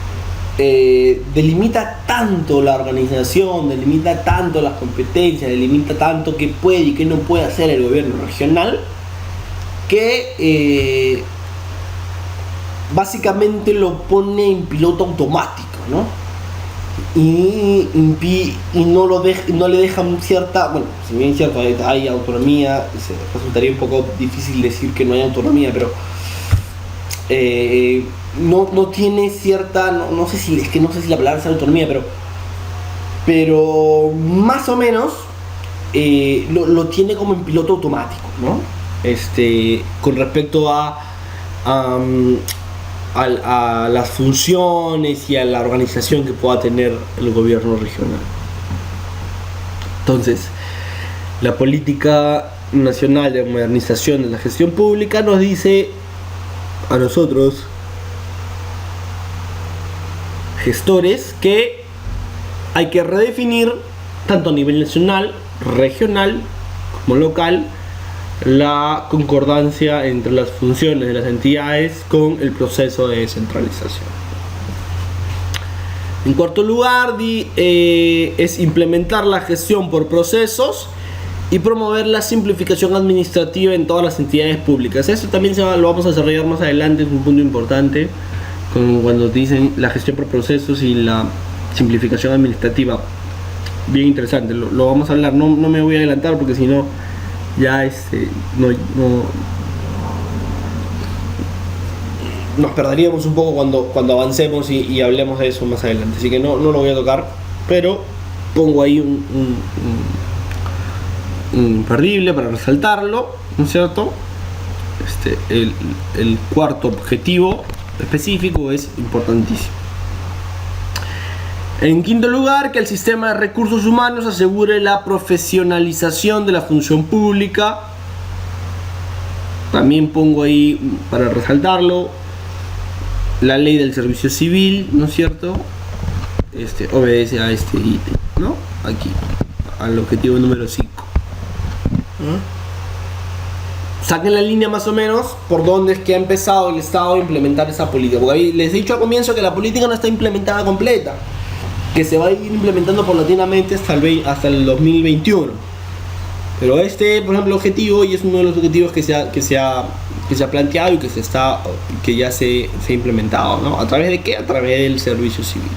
Delimita tanto la organización, delimita tanto las competencias, delimita tanto qué puede y qué no puede hacer el gobierno regional, que básicamente lo pone en piloto automático, ¿no? Y no le dejan cierta, bueno, si bien es cierto, hay autonomía, resultaría un poco difícil decir que no hay autonomía, pero no tiene cierta, no sé si la palabra es autonomía, pero más o menos lo tiene como en piloto automático, ¿no? Con respecto a las funciones y a la organización que pueda tener el gobierno regional. Entonces, la Política Nacional de Modernización de la Gestión Pública nos dice a nosotros, gestores, que hay que redefinir tanto a nivel nacional, regional como local la concordancia entre las funciones de las entidades con el proceso de descentralización. En cuarto lugar, es implementar la gestión por procesos y promover la simplificación administrativa en todas las entidades públicas. Esto también lo vamos a desarrollar más adelante, es un punto importante, cuando dicen la gestión por procesos y la simplificación administrativa. Bien interesante, lo vamos a hablar, no me voy a adelantar porque si no ya nos perderíamos un poco cuando avancemos y hablemos de eso más adelante, así que no lo voy a tocar, pero pongo ahí un imperdible para resaltarlo, ¿no es cierto? El cuarto objetivo específico es importantísimo. En quinto lugar, que el sistema de recursos humanos asegure la profesionalización de la función pública. También pongo ahí, para resaltarlo, la ley del servicio civil, ¿no es cierto? Obedece a este ítem, ¿no? Aquí, al objetivo número 5. Saquen la línea más o menos por donde es que ha empezado el Estado a implementar esa política. Porque ahí les he dicho al comienzo que la política no está implementada completa, que se va a ir implementando paulatinamente hasta el 2021. Pero por ejemplo, objetivo, y es uno de los objetivos que se ha planteado y que ya se ha implementado, ¿no? ¿A través de qué? A través del servicio civil.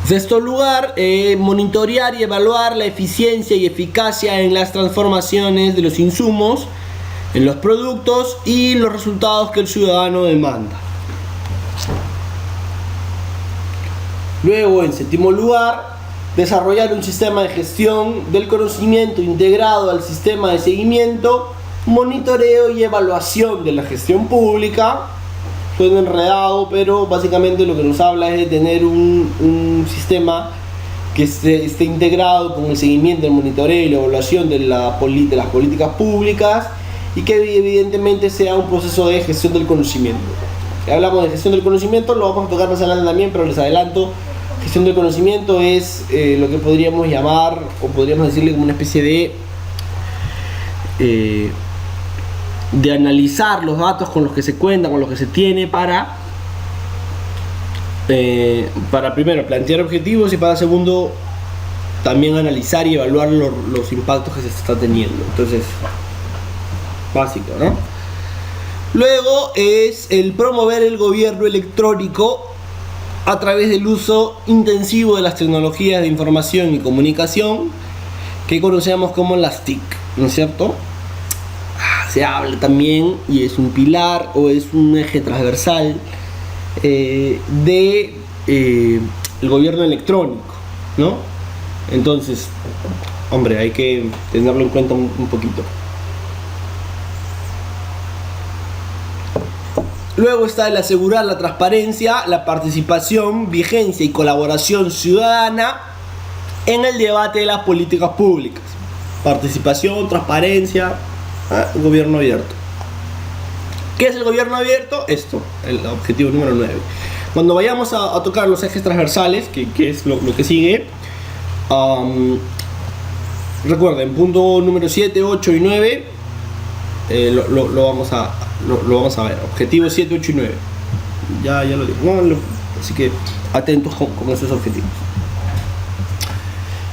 Sexto lugar, monitorear y evaluar la eficiencia y eficacia en las transformaciones de los insumos, en los productos y los resultados que el ciudadano demanda. Luego, en séptimo lugar, desarrollar un sistema de gestión del conocimiento integrado al sistema de seguimiento, monitoreo y evaluación de la gestión pública. Suena enredado, pero básicamente lo que nos habla es de tener un sistema que esté integrado con el seguimiento, el monitoreo y la evaluación de las políticas públicas, y que evidentemente sea un proceso de gestión del conocimiento. Si hablamos de gestión del conocimiento, lo vamos a tocar más adelante también, pero les adelanto, gestión del conocimiento es lo que podríamos llamar, o podríamos decirle como una especie de analizar los datos con los que se cuenta, con los que se tiene para primero plantear objetivos, y para segundo también analizar y evaluar los impactos que se está teniendo. Entonces, básico, ¿no? Luego es el promover el gobierno electrónico a través del uso intensivo de las tecnologías de información y comunicación que conocemos como las TIC, ¿no es cierto? Se habla también, y es un pilar o es un eje transversal de el gobierno electrónico, ¿no? Entonces, hombre, hay que tenerlo en cuenta un poquito. Luego está el asegurar la transparencia, la participación, vigencia y colaboración ciudadana en el debate de las políticas públicas. Participación, transparencia, gobierno abierto. ¿Qué es el gobierno abierto? Esto, el objetivo número 9. Cuando vayamos a tocar los ejes transversales, que es lo que sigue, recuerden, punto número 7, 8 y 9, lo vamos a ver. Objetivos 7, 8 y 9. Ya lo digo. Así que atentos con esos objetivos.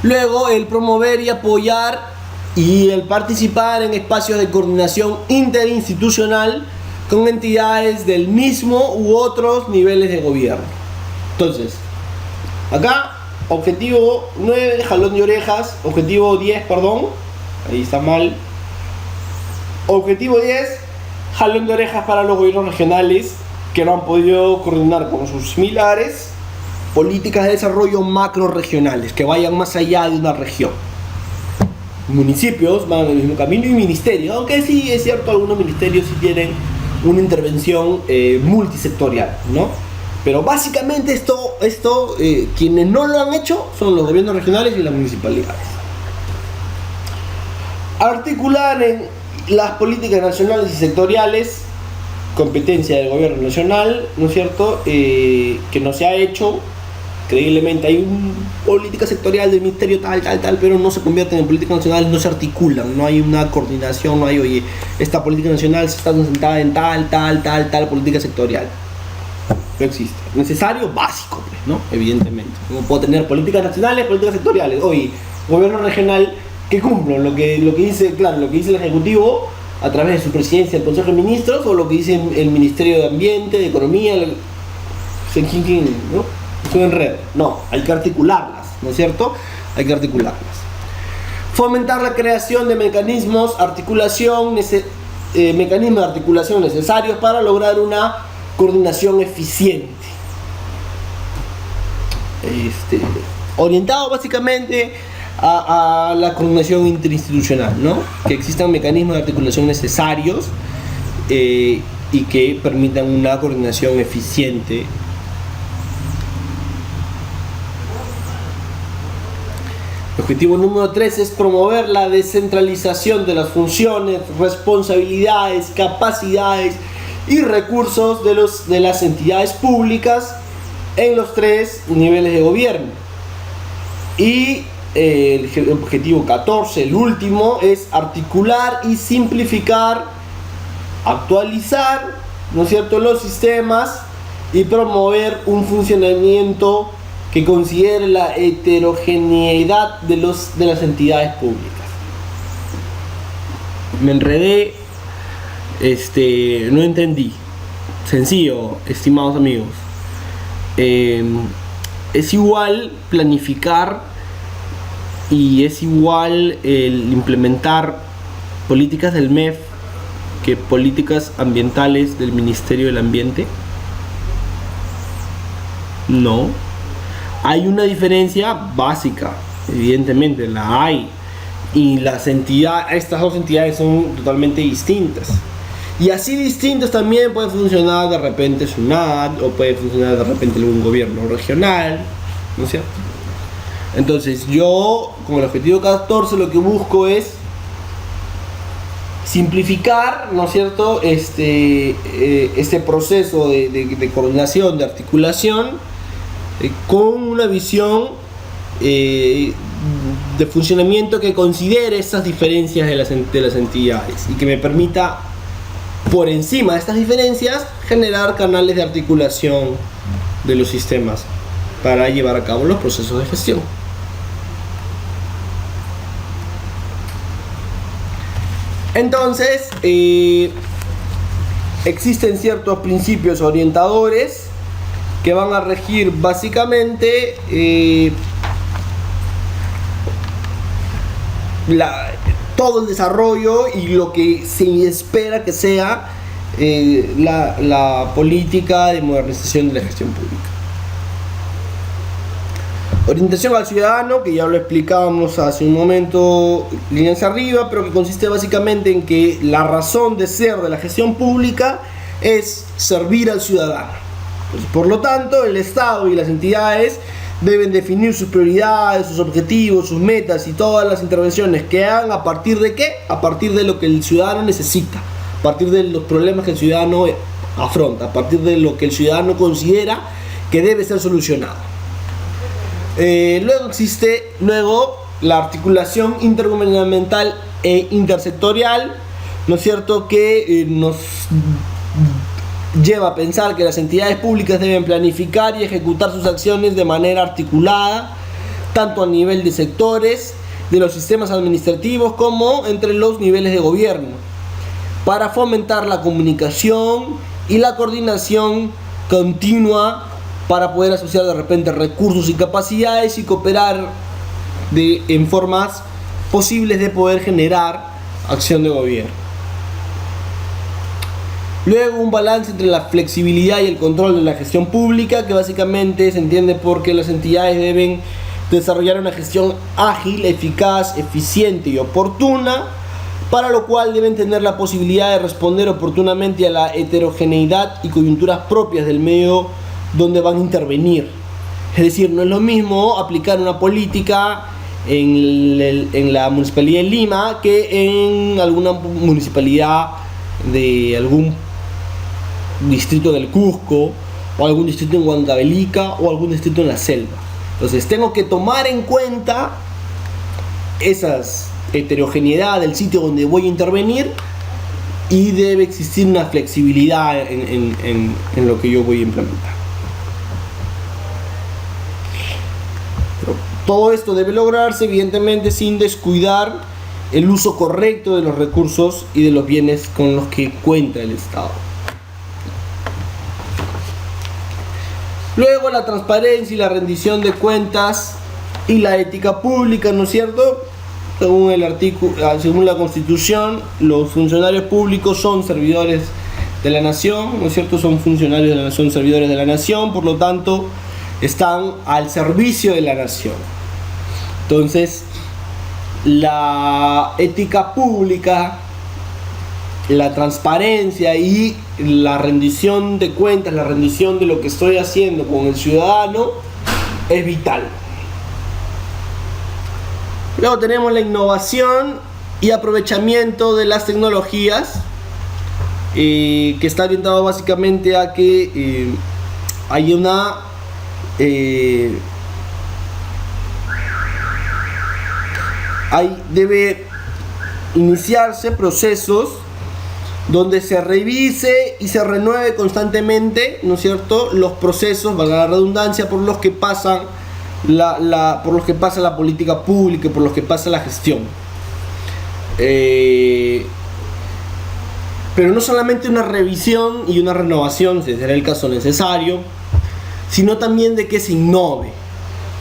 Luego, el promover y apoyar y el participar en espacios de coordinación interinstitucional con entidades del mismo u otros niveles de gobierno. Entonces, acá, objetivo 9, jalón de orejas. Objetivo 10, perdón, ahí está mal. Objetivo 10, jalón de orejas para los gobiernos regionales que no han podido coordinar con sus similares políticas de desarrollo macro regionales que vayan más allá de una región. Municipios van en el mismo camino, y ministerios, aunque sí es cierto, algunos ministerios sí tienen una intervención multisectorial, ¿no? Pero básicamente esto quienes no lo han hecho son los gobiernos regionales y las municipalidades. Articular en las políticas nacionales y sectoriales, competencia del gobierno nacional, ¿no es cierto? Que no se ha hecho. Creíblemente hay una política sectorial del ministerio tal, pero no se convierten en políticas nacionales, no se articulan, no hay una coordinación, no hay, oye, esta política nacional se está sentada en tal política sectorial. No existe. Necesario, básico, pues, ¿no? Evidentemente. No puedo tener políticas nacionales, políticas sectoriales. Oye, gobierno regional que cumplo lo que dice, claro, lo que dice el Ejecutivo a través de su presidencia del Consejo de Ministros, o lo que dice el Ministerio de Ambiente, de Economía, ¿no? En red. No, hay que articularlas, ¿no es cierto? Hay que articularlas. Fomentar la creación de mecanismos de articulación necesarios para lograr una coordinación eficiente. Orientado básicamente a la coordinación interinstitucional, ¿no? Que existan mecanismos de articulación necesarios y que permitan una coordinación eficiente. El objetivo número 3 es promover la descentralización de las funciones, responsabilidades, capacidades y recursos de las entidades públicas en los 3 niveles de gobierno. Y el objetivo 14, el último, es articular y simplificar, actualizar, ¿no es cierto?, los sistemas y promover un funcionamiento que considere la heterogeneidad de las entidades públicas. Me enredé, no entendí. Sencillo, estimados amigos. es igual planificar y es igual el implementar políticas del MEF que políticas ambientales del Ministerio del Ambiente? No. Hay una diferencia básica, evidentemente la hay, y estas dos entidades son totalmente distintas. Y así distintos también puede funcionar de repente SUNAT, o puede funcionar de repente algún gobierno regional, ¿no es cierto? Entonces yo, con el objetivo 14, lo que busco es simplificar, ¿no es cierto?, este proceso de coordinación, de articulación, con una visión de funcionamiento que considere estas diferencias de las entidades y que me permita, por encima de estas diferencias, generar canales de articulación de los sistemas para llevar a cabo los procesos de gestión. Entonces, existen ciertos principios orientadores que van a regir básicamente todo el desarrollo y lo que se espera que sea la política de modernización de la gestión pública. Orientación al ciudadano, que ya lo explicábamos hace un momento, líneas arriba, pero que consiste básicamente en que la razón de ser de la gestión pública es servir al ciudadano. Pues, por lo tanto, el Estado y las entidades deben definir sus prioridades, sus objetivos, sus metas y todas las intervenciones que hagan a partir de ¿qué? A partir de lo que el ciudadano necesita, a partir de los problemas que el ciudadano afronta, a partir de lo que el ciudadano considera que debe ser solucionado. Luego existe la articulación intergubernamental e intersectorial, ¿no es cierto?, que nos lleva a pensar que las entidades públicas deben planificar y ejecutar sus acciones de manera articulada, tanto a nivel de sectores, de los sistemas administrativos, como entre los niveles de gobierno, para fomentar la comunicación y la coordinación continua, para poder asociar de repente recursos y capacidades y cooperar en formas posibles de poder generar acción de gobierno. Luego, un balance entre la flexibilidad y el control de la gestión pública, que básicamente se entiende porque las entidades deben desarrollar una gestión ágil, eficaz, eficiente y oportuna, para lo cual deben tener la posibilidad de responder oportunamente a la heterogeneidad y coyunturas propias del medio donde van a intervenir. Es decir, no es lo mismo aplicar una política en la municipalidad de Lima que en alguna municipalidad de algún distrito del Cusco, o algún distrito en Huancavelica, o algún distrito en la selva. Entonces tengo que tomar en cuenta esas heterogeneidad del sitio donde voy a intervenir, y debe existir una flexibilidad en lo que yo voy a implementar. Todo esto debe lograrse, evidentemente, sin descuidar el uso correcto de los recursos y de los bienes con los que cuenta el Estado. Luego, la transparencia y la rendición de cuentas y la ética pública, ¿no es cierto? Según la Constitución, los funcionarios públicos son servidores de la nación, ¿no es cierto? Son funcionarios de la nación, servidores de la nación, por lo tanto, están al servicio de la nación. Entonces, la ética pública, la transparencia y la rendición de cuentas, la rendición de lo que estoy haciendo con el ciudadano es vital. Luego tenemos la innovación y aprovechamiento de las tecnologías, que está orientado básicamente a que hay debe iniciarse procesos donde se revise y se renueve constantemente, ¿no es cierto?, los procesos, valga la redundancia, por los que pasa la política pública, por los que pasa la gestión. Pero no solamente una revisión y una renovación, si será el caso necesario, sino también de que se innove.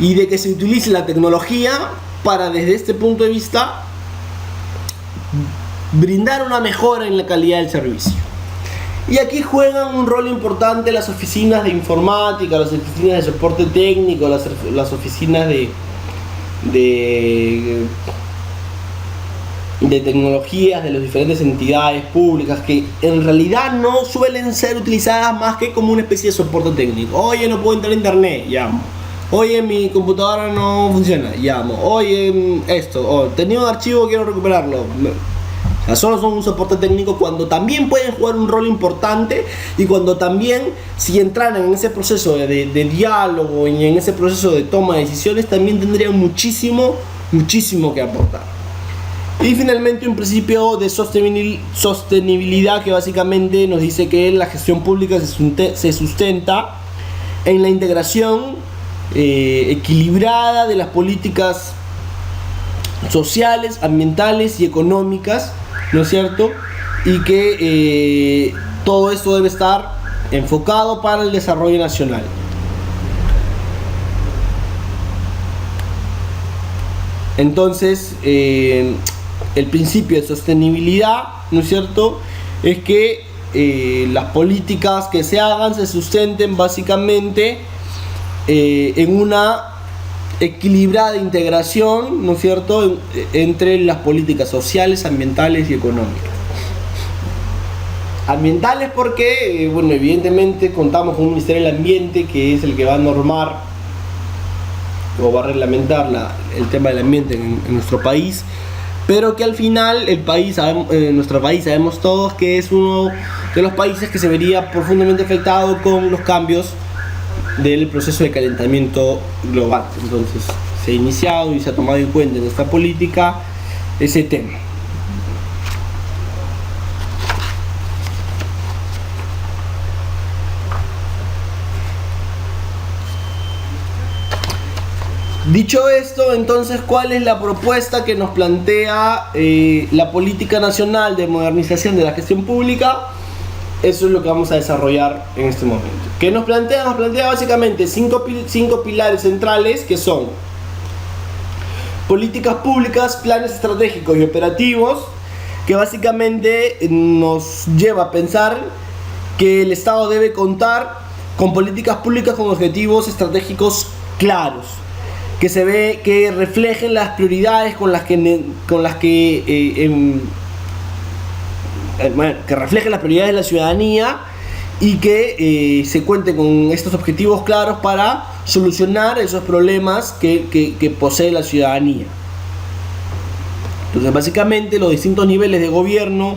y de que se utilice la tecnología para, desde este punto de vista, brindar una mejora en la calidad del servicio. Y aquí juegan un rol importante las oficinas de informática, las oficinas de soporte técnico, las oficinas de tecnologías de las diferentes entidades públicas, que en realidad no suelen ser utilizadas más que como una especie de soporte técnico. Oye, no puedo entrar a internet, llamo. Oye, mi computadora no funciona, llamo. Oye, tenía un archivo, quiero recuperarlo. O sea, solo son un soporte técnico, cuando también pueden jugar un rol importante, y cuando también, si entraran en ese proceso de diálogo y en ese proceso de toma de decisiones, también tendrían muchísimo que aportar. Y finalmente, un principio de sostenibilidad que básicamente nos dice que la gestión pública se sustenta en la integración equilibrada de las políticas sociales, ambientales y económicas, ¿no es cierto? Y que todo esto debe estar enfocado para el desarrollo nacional. Entonces, el principio de sostenibilidad, ¿no es cierto?, es que las políticas que se hagan se sustenten básicamente en una equilibrada integración, ¿no es cierto?, entre las políticas sociales, ambientales y económicas. Ambientales porque, bueno, evidentemente contamos con un Ministerio del Ambiente, que es el que va a normar o va a reglamentar el tema del ambiente en nuestro país, pero que al final nuestro país sabemos todos que es uno de los países que se vería profundamente afectado con los cambios del proceso de calentamiento global. Entonces se ha iniciado y se ha tomado en cuenta en esta política ese tema. Dicho esto, entonces, ¿cuál es la propuesta que nos plantea la Política Nacional de Modernización de la Gestión Pública? Eso es lo que vamos a desarrollar en este momento. ¿Qué nos plantea? Nos plantea básicamente cinco pilares centrales, que son políticas públicas, planes estratégicos y operativos, que básicamente nos lleva a pensar que el Estado debe contar con políticas públicas con objetivos estratégicos claros, que reflejen las prioridades que reflejen las prioridades de la ciudadanía, y que se cuente con estos objetivos claros para solucionar esos problemas que posee la ciudadanía. Entonces, básicamente, los distintos niveles de gobierno,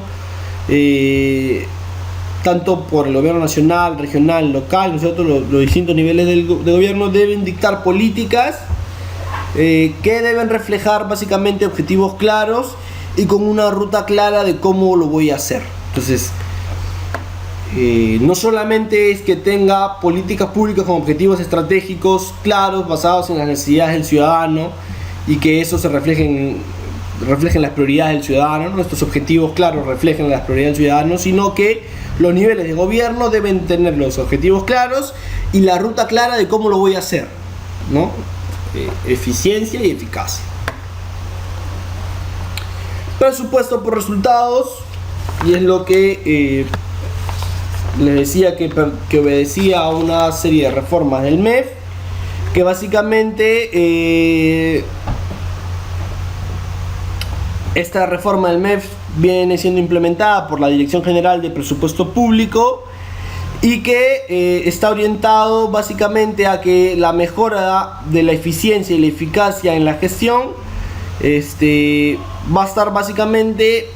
tanto por el gobierno nacional, regional, local, nosotros los distintos niveles de gobierno deben dictar políticas que deben reflejar básicamente objetivos claros y con una ruta clara de cómo lo voy a hacer. Entonces, no solamente es que tenga políticas públicas con objetivos estratégicos claros, basados en las necesidades del ciudadano, y que eso se reflejen las prioridades del ciudadano, ¿no? Estos objetivos claros reflejen las prioridades del ciudadano, sino que los niveles de gobierno deben tener los objetivos claros y la ruta clara de cómo lo voy a hacer, ¿no? Eficiencia y eficacia. Presupuesto por resultados, y es lo que les decía, que obedecía a una serie de reformas del MEF, que básicamente esta reforma del MEF viene siendo implementada por la Dirección General de Presupuesto Público, y que está orientado básicamente a que la mejora de la eficiencia y la eficacia en la gestión va a estar básicamente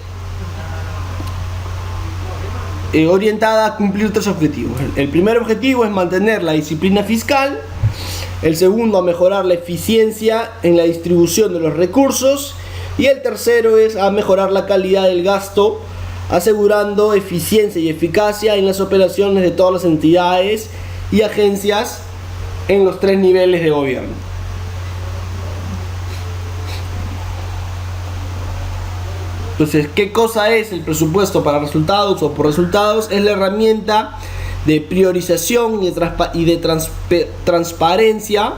orientada a cumplir tres objetivos. El primer objetivo es mantener la disciplina fiscal, el segundo a mejorar la eficiencia en la distribución de los recursos, y el tercero es a mejorar la calidad del gasto, asegurando eficiencia y eficacia en las operaciones de todas las entidades y agencias en los tres niveles de gobierno. Entonces, ¿qué cosa es el presupuesto para resultados o por resultados? Es la herramienta de priorización y de transparencia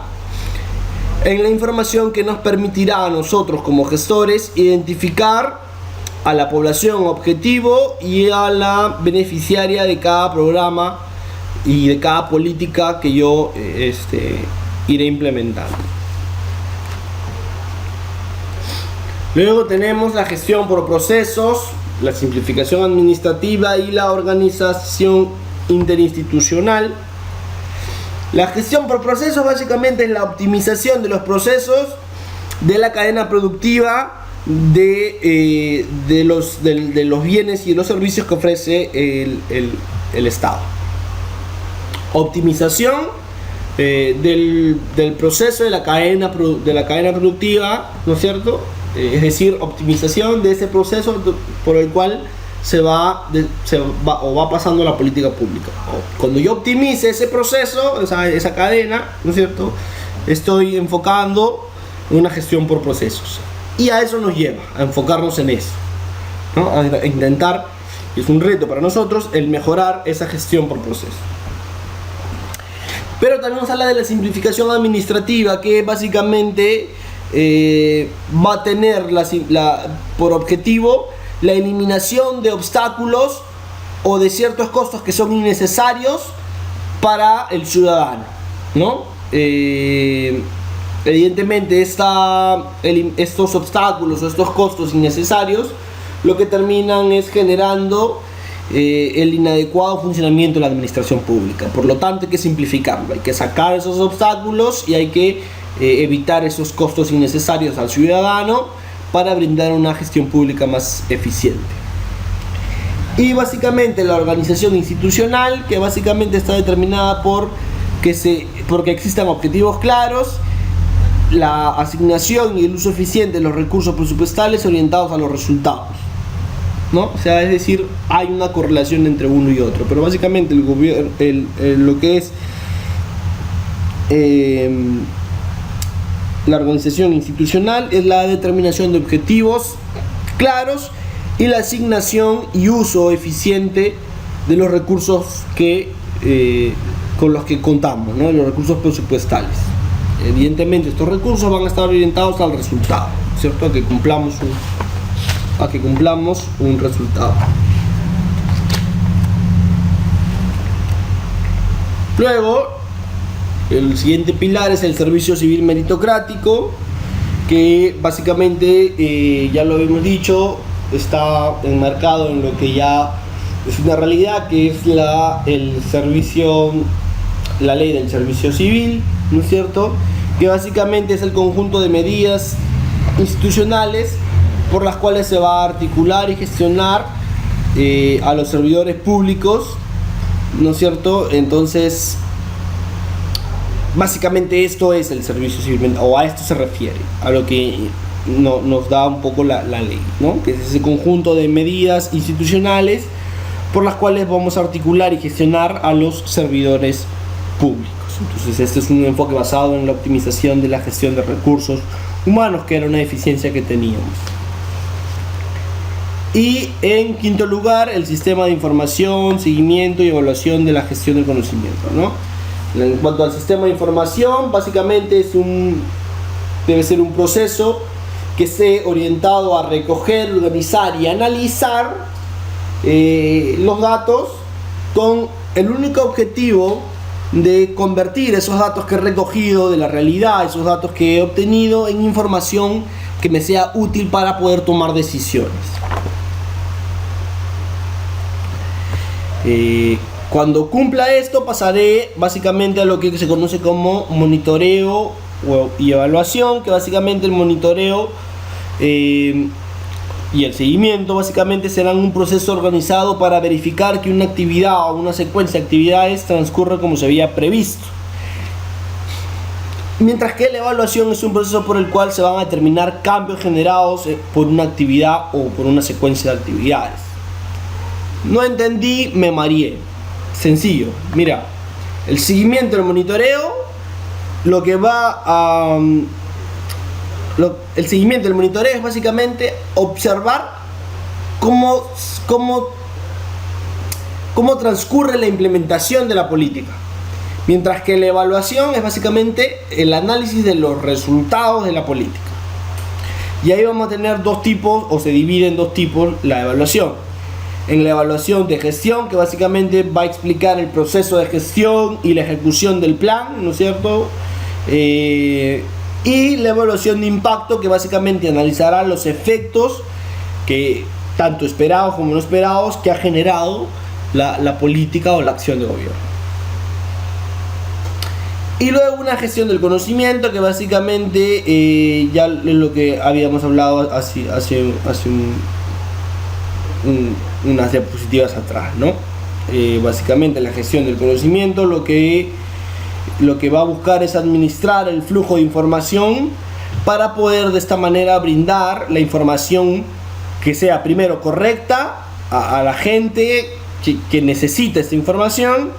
en la información que nos permitirá a nosotros como gestores identificar a la población objetivo y a la beneficiaria de cada programa y de cada política que yo iré implementando. Luego tenemos la gestión por procesos, la simplificación administrativa y la organización interinstitucional. La gestión por procesos básicamente es la optimización de los procesos de la cadena productiva de los bienes y los servicios que ofrece el Estado. Optimización del proceso de la cadena productiva, ¿no es cierto? Es decir, optimización de ese proceso por el cual se va pasando la política pública. Cuando yo optimice ese proceso, esa cadena, ¿no es cierto?, estoy enfocando una gestión por procesos. Y a eso nos lleva, a enfocarnos en eso, ¿no? A intentar, y es un reto para nosotros, el mejorar esa gestión por procesos. Pero también nos habla de la simplificación administrativa, que básicamente va a tener por objetivo la eliminación de obstáculos o de ciertos costos que son innecesarios para el ciudadano, ¿no? Evidentemente estos obstáculos o estos costos innecesarios lo que terminan es generando el inadecuado funcionamiento de la administración pública. Por lo tanto, hay que simplificarlo, hay que sacar esos obstáculos y hay que evitar esos costos innecesarios al ciudadano para brindar una gestión pública más eficiente. Y básicamente la organización institucional, que básicamente está determinada porque existan objetivos claros, la asignación y el uso eficiente de los recursos presupuestales orientados a los resultados, ¿no? O sea, es decir, hay una correlación entre uno y otro, pero básicamente el gobierno, lo que es la organización institucional es la determinación de objetivos claros y la asignación y uso eficiente de los recursos con los que contamos, ¿no? Los recursos presupuestales. Evidentemente estos recursos van a estar orientados al resultado, ¿cierto? A que cumplamos un resultado. Luego, el siguiente pilar es el servicio civil meritocrático, que básicamente, ya lo hemos dicho, está enmarcado en lo que ya es una realidad, que es la ley del servicio civil, ¿no es cierto?, que básicamente es el conjunto de medidas institucionales por las cuales se va a articular y gestionar a los servidores públicos, ¿no es cierto? Entonces, básicamente esto es el servicio civil, o a esto se refiere, a lo que nos da un poco la ley, ¿no? Que es ese conjunto de medidas institucionales por las cuales vamos a articular y gestionar a los servidores públicos. Entonces este es un enfoque basado en la optimización de la gestión de recursos humanos, que era una deficiencia que teníamos. Y en quinto lugar, el sistema de información, seguimiento y evaluación de la gestión del conocimiento, ¿no? En cuanto al sistema de información, básicamente debe ser un proceso que esté orientado a recoger, organizar y analizar los datos con el único objetivo de convertir esos datos que he recogido de la realidad, esos datos que he obtenido, en información que me sea útil para poder tomar decisiones. Cuando cumpla esto, pasaré básicamente a lo que se conoce como monitoreo y evaluación, que básicamente el monitoreo y el seguimiento básicamente serán un proceso organizado para verificar que una actividad o una secuencia de actividades transcurre como se había previsto. Mientras que la evaluación es un proceso por el cual se van a determinar cambios generados por una actividad o por una secuencia de actividades. No entendí, me mareé. Sencillo, mira, el seguimiento del monitoreo, el seguimiento del monitoreo es básicamente observar cómo transcurre la implementación de la política. Mientras que la evaluación es básicamente el análisis de los resultados de la política. Y ahí vamos a tener dos tipos, o se divide en dos tipos la evaluación. En la evaluación de gestión, que básicamente va a explicar el proceso de gestión y la ejecución del plan, ¿no es cierto? Y la evaluación de impacto, que básicamente analizará los efectos que tanto esperados como no esperados que ha generado la política o la acción de gobierno. Y luego una gestión del conocimiento, que básicamente ya es lo que habíamos hablado hace unas diapositivas atrás, ¿no? Básicamente la gestión del conocimiento lo que va a buscar es administrar el flujo de información para poder de esta manera brindar la información que sea primero correcta a la gente que necesita esta información,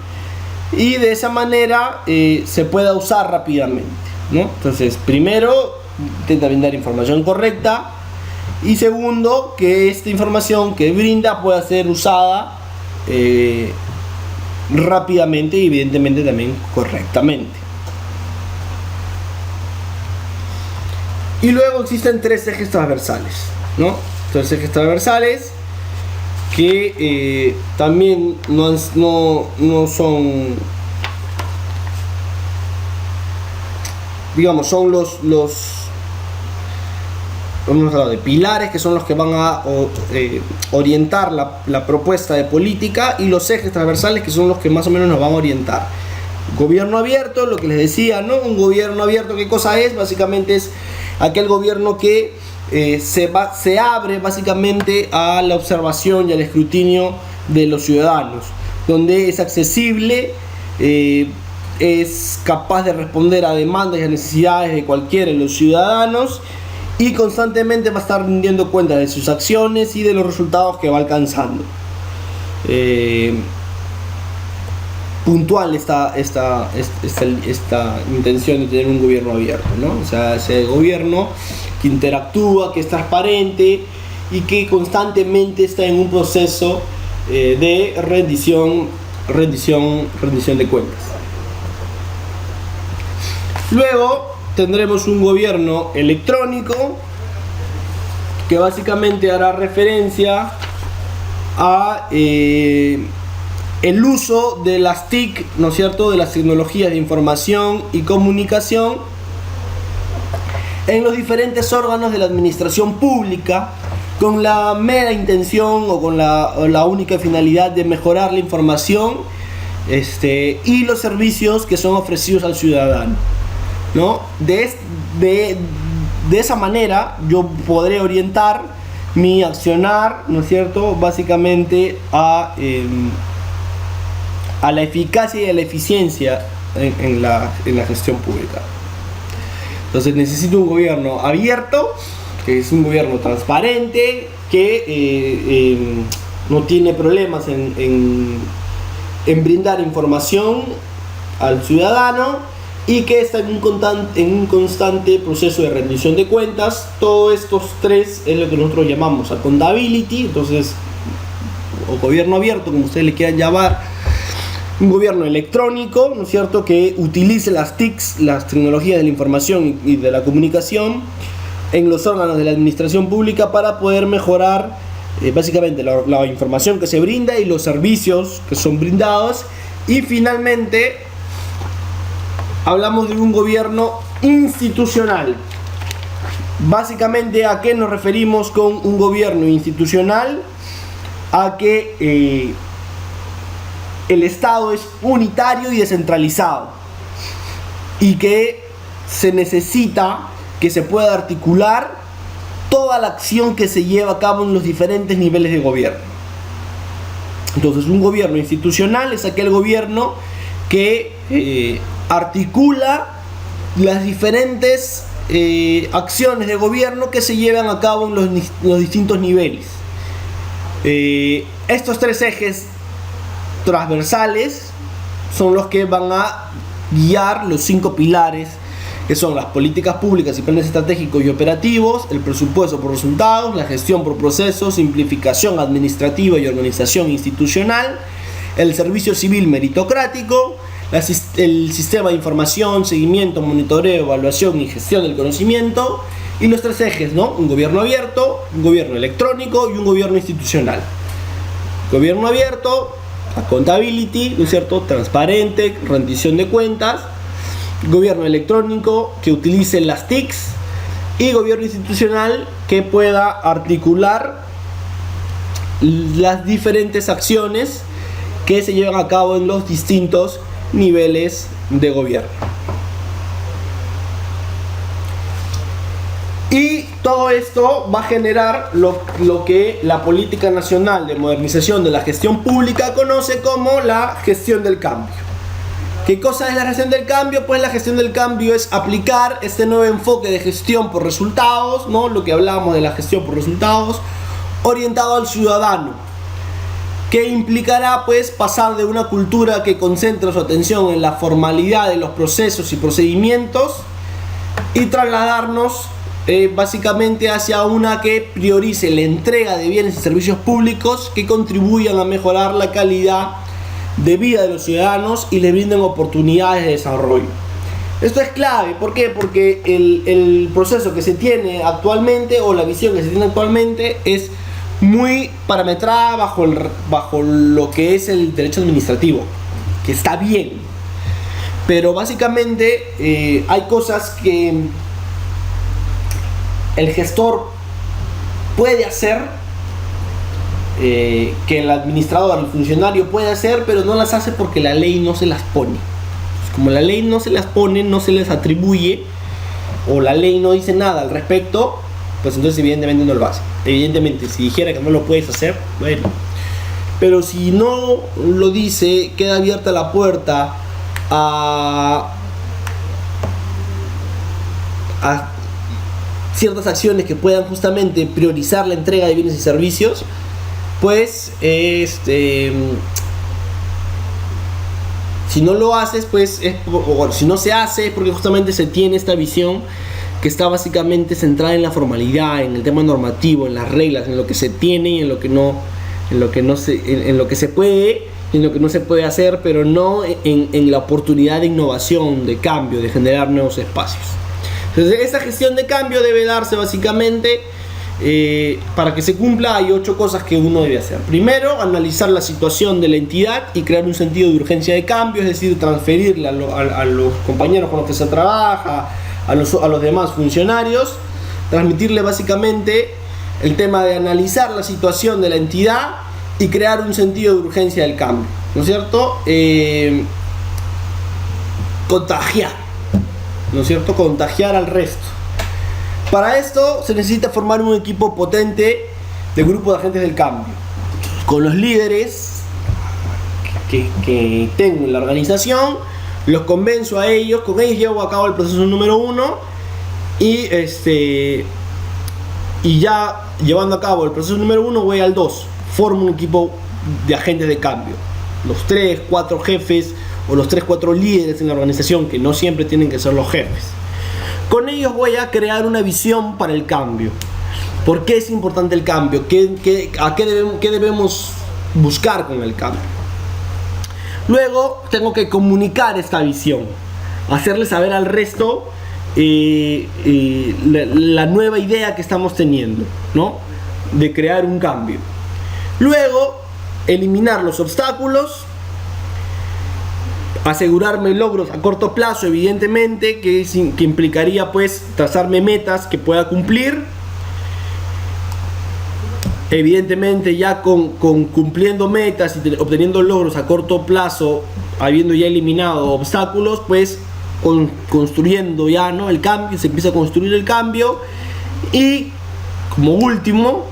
y de esa manera se pueda usar rápidamente, ¿no? Entonces, primero intenta brindar información correcta, y segundo, que esta información que brinda pueda ser usada rápidamente y evidentemente también correctamente. Y luego existen tres ejes transversales, ¿no? Tres ejes transversales que también no son, digamos, son los hemos hablado de pilares, que son los que van a orientar la propuesta de política, y los ejes transversales, que son los que más o menos nos van a orientar. Gobierno abierto, lo que les decía, ¿no? Un gobierno abierto, ¿qué cosa es? Básicamente es aquel gobierno que se abre básicamente a la observación y al escrutinio de los ciudadanos, donde es accesible, es capaz de responder a demandas y a necesidades de cualquiera de los ciudadanos, y constantemente va a estar rindiendo cuenta de sus acciones y de los resultados que va alcanzando. Puntual esta intención de tener un gobierno abierto, ¿no? O sea, ese gobierno que interactúa, que es transparente y que constantemente está en un proceso de rendición de cuentas. Luego tendremos un gobierno electrónico, que básicamente hará referencia a el uso de las TIC, ¿no es cierto?, de las tecnologías de información y comunicación en los diferentes órganos de la administración pública, con la mera intención o con la única finalidad de mejorar la información y los servicios que son ofrecidos al ciudadano, ¿no? De esa manera yo podré orientar mi accionar, ¿no es cierto?, básicamente a la eficacia y a la eficiencia en la gestión pública. Entonces necesito un gobierno abierto, que es un gobierno transparente, que no tiene problemas en brindar información al ciudadano, y que está en un constante proceso de rendición de cuentas. Todos estos tres es lo que nosotros llamamos accountability. Entonces, o gobierno abierto, como ustedes le quieran llamar, un gobierno electrónico, ¿no es cierto?, que utilice las TICs, las tecnologías de la información y de la comunicación, en los órganos de la administración pública, para poder mejorar básicamente la información que se brinda y los servicios que son brindados. Y finalmente hablamos de un gobierno institucional. Básicamente, ¿a qué nos referimos con un gobierno institucional? A que el Estado es unitario y descentralizado, y que se necesita que se pueda articular toda la acción que se lleva a cabo en los diferentes niveles de gobierno. Entonces, un gobierno institucional es aquel gobierno que articula las diferentes acciones de gobierno que se llevan a cabo en los distintos niveles. Estos tres ejes transversales son los que van a guiar los 5 pilares, que son las políticas públicas y planes estratégicos y operativos, el presupuesto por resultados, la gestión por procesos, simplificación administrativa y organización institucional, el servicio civil meritocrático, el sistema de información, seguimiento, monitoreo, evaluación y gestión del conocimiento, y los tres ejes, ¿no? Un gobierno abierto, un gobierno electrónico y un gobierno institucional. Gobierno abierto, accountability, ¿no es cierto? Transparente, rendición de cuentas. Gobierno electrónico que utilice las TICs, y gobierno institucional que pueda articular las diferentes acciones que se llevan a cabo en los distintos niveles de gobierno. Y todo esto va a generar lo que la Política Nacional de Modernización de la Gestión Pública conoce como la gestión del cambio. ¿Qué cosa es la gestión del cambio? Pues la gestión del cambio es aplicar este nuevo enfoque de gestión por resultados, ¿no? Lo que hablábamos de la gestión por resultados, orientado al ciudadano, que implicará pues pasar de una cultura que concentra su atención en la formalidad de los procesos y procedimientos y trasladarnos básicamente hacia una que priorice la entrega de bienes y servicios públicos que contribuyan a mejorar la calidad de vida de los ciudadanos y les brinden oportunidades de desarrollo. Esto es clave, ¿por qué? Porque el proceso que se tiene actualmente, o la visión que se tiene actualmente, es muy parametrada bajo lo que es el derecho administrativo, que está bien, pero básicamente hay cosas que el gestor puede hacer, que el administrador, el funcionario puede hacer, pero no las hace porque la ley no se las pone. Como la ley no se las pone, no se les atribuye, o la ley no dice nada al respecto, pues entonces evidentemente no lo hace. Evidentemente, si dijera que no lo puedes hacer, bueno, pero si no lo dice, queda abierta la puerta a ciertas acciones que puedan justamente priorizar la entrega de bienes y servicios, pues si no lo haces, pues o si no se hace, es porque justamente se tiene esta visión que está básicamente centrada en la formalidad, en el tema normativo, en las reglas, en lo que se tiene y en lo que no, en lo que se puede y en lo que no se puede hacer, pero no en la oportunidad de innovación, de cambio, de generar nuevos espacios. Entonces, esa gestión de cambio debe darse básicamente para que se cumpla. Hay 8 cosas que uno debe hacer. Primero, analizar la situación de la entidad y crear un sentido de urgencia de cambio, es decir, transferirle a los compañeros con los que se trabaja, a los demás funcionarios, transmitirle básicamente el tema de analizar la situación de la entidad y crear un sentido de urgencia del cambio, ¿no es cierto? Contagiar, ¿no es cierto? Contagiar al resto. Para esto se necesita formar un equipo potente de grupo de agentes del cambio, con los líderes que tengo en la organización. Los convenzo a ellos, con ellos llevo a cabo el proceso número 1 y ya llevando a cabo el proceso número 1 voy al 2, formo un equipo de agentes de cambio, los 3, 4 jefes o los 3, 4 líderes en la organización, que no siempre tienen que ser los jefes. Con ellos voy a crear una visión para el cambio. ¿Por qué es importante el cambio? ¿Qué debemos buscar con el cambio? Luego tengo que comunicar esta visión, hacerle saber al resto la nueva idea que estamos teniendo, ¿no? De crear un cambio. Luego, eliminar los obstáculos, asegurarme logros a corto plazo, evidentemente, que implicaría pues trazarme metas que pueda cumplir. Evidentemente, ya con cumpliendo metas y obteniendo logros a corto plazo, habiendo ya eliminado obstáculos, pues construyendo ya, ¿no?, el cambio, se empieza a construir el cambio. Y como último,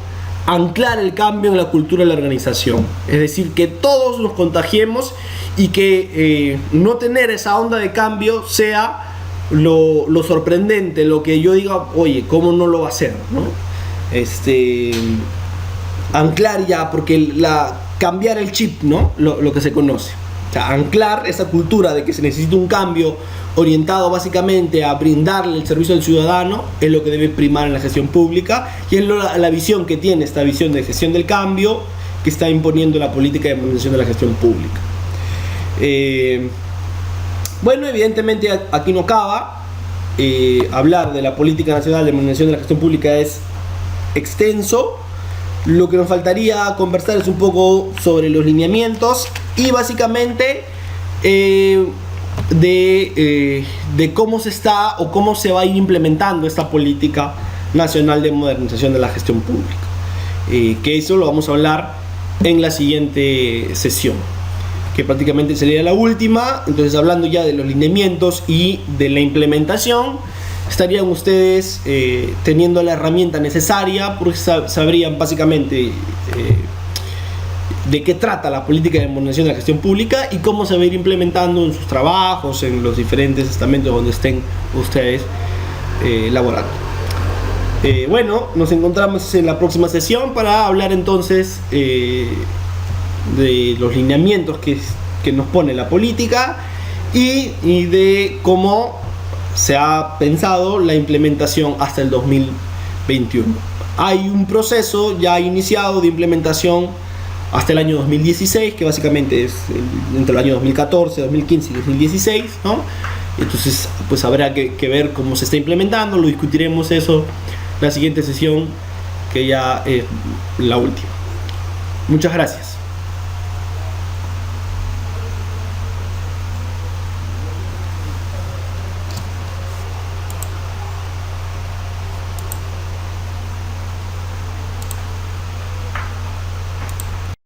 anclar el cambio en la cultura de la organización, es decir, que todos nos contagiemos y que no tener esa onda de cambio sea lo sorprendente, lo que yo diga, oye, ¿cómo no lo va a hacer?, ¿no? Anclar ya, porque cambiar el chip, ¿no? Lo que se conoce. O sea, anclar esa cultura de que se necesita un cambio orientado básicamente a brindarle el servicio al ciudadano es lo que debe primar en la gestión pública, y es la visión que tiene esta visión de gestión del cambio que está imponiendo la política de modernización de la gestión pública. bueno, evidentemente aquí no acaba. Hablar de la política nacional de modernización de la gestión pública es extenso. Lo que nos faltaría conversar es un poco sobre los lineamientos y básicamente de cómo se está o cómo se va a ir implementando esta política nacional de modernización de la gestión pública. Que eso lo vamos a hablar en la siguiente sesión, que prácticamente sería la última. Entonces, hablando ya de los lineamientos y de la implementación, estarían ustedes teniendo la herramienta necesaria, porque sabrían básicamente de qué trata la política de modernización de la gestión pública y cómo se va a ir implementando en sus trabajos, en los diferentes estamentos donde estén ustedes laborando. Bueno, nos encontramos en la próxima sesión para hablar entonces de los lineamientos que nos pone la política y de cómo se ha pensado la implementación hasta el 2021. Hay un proceso ya iniciado de implementación hasta el año 2016, que básicamente es entre el año 2014, 2015 y 2016, ¿no? Entonces, pues habrá que ver cómo se está implementando. Lo discutiremos eso en la siguiente sesión, que ya es la última. Muchas gracias.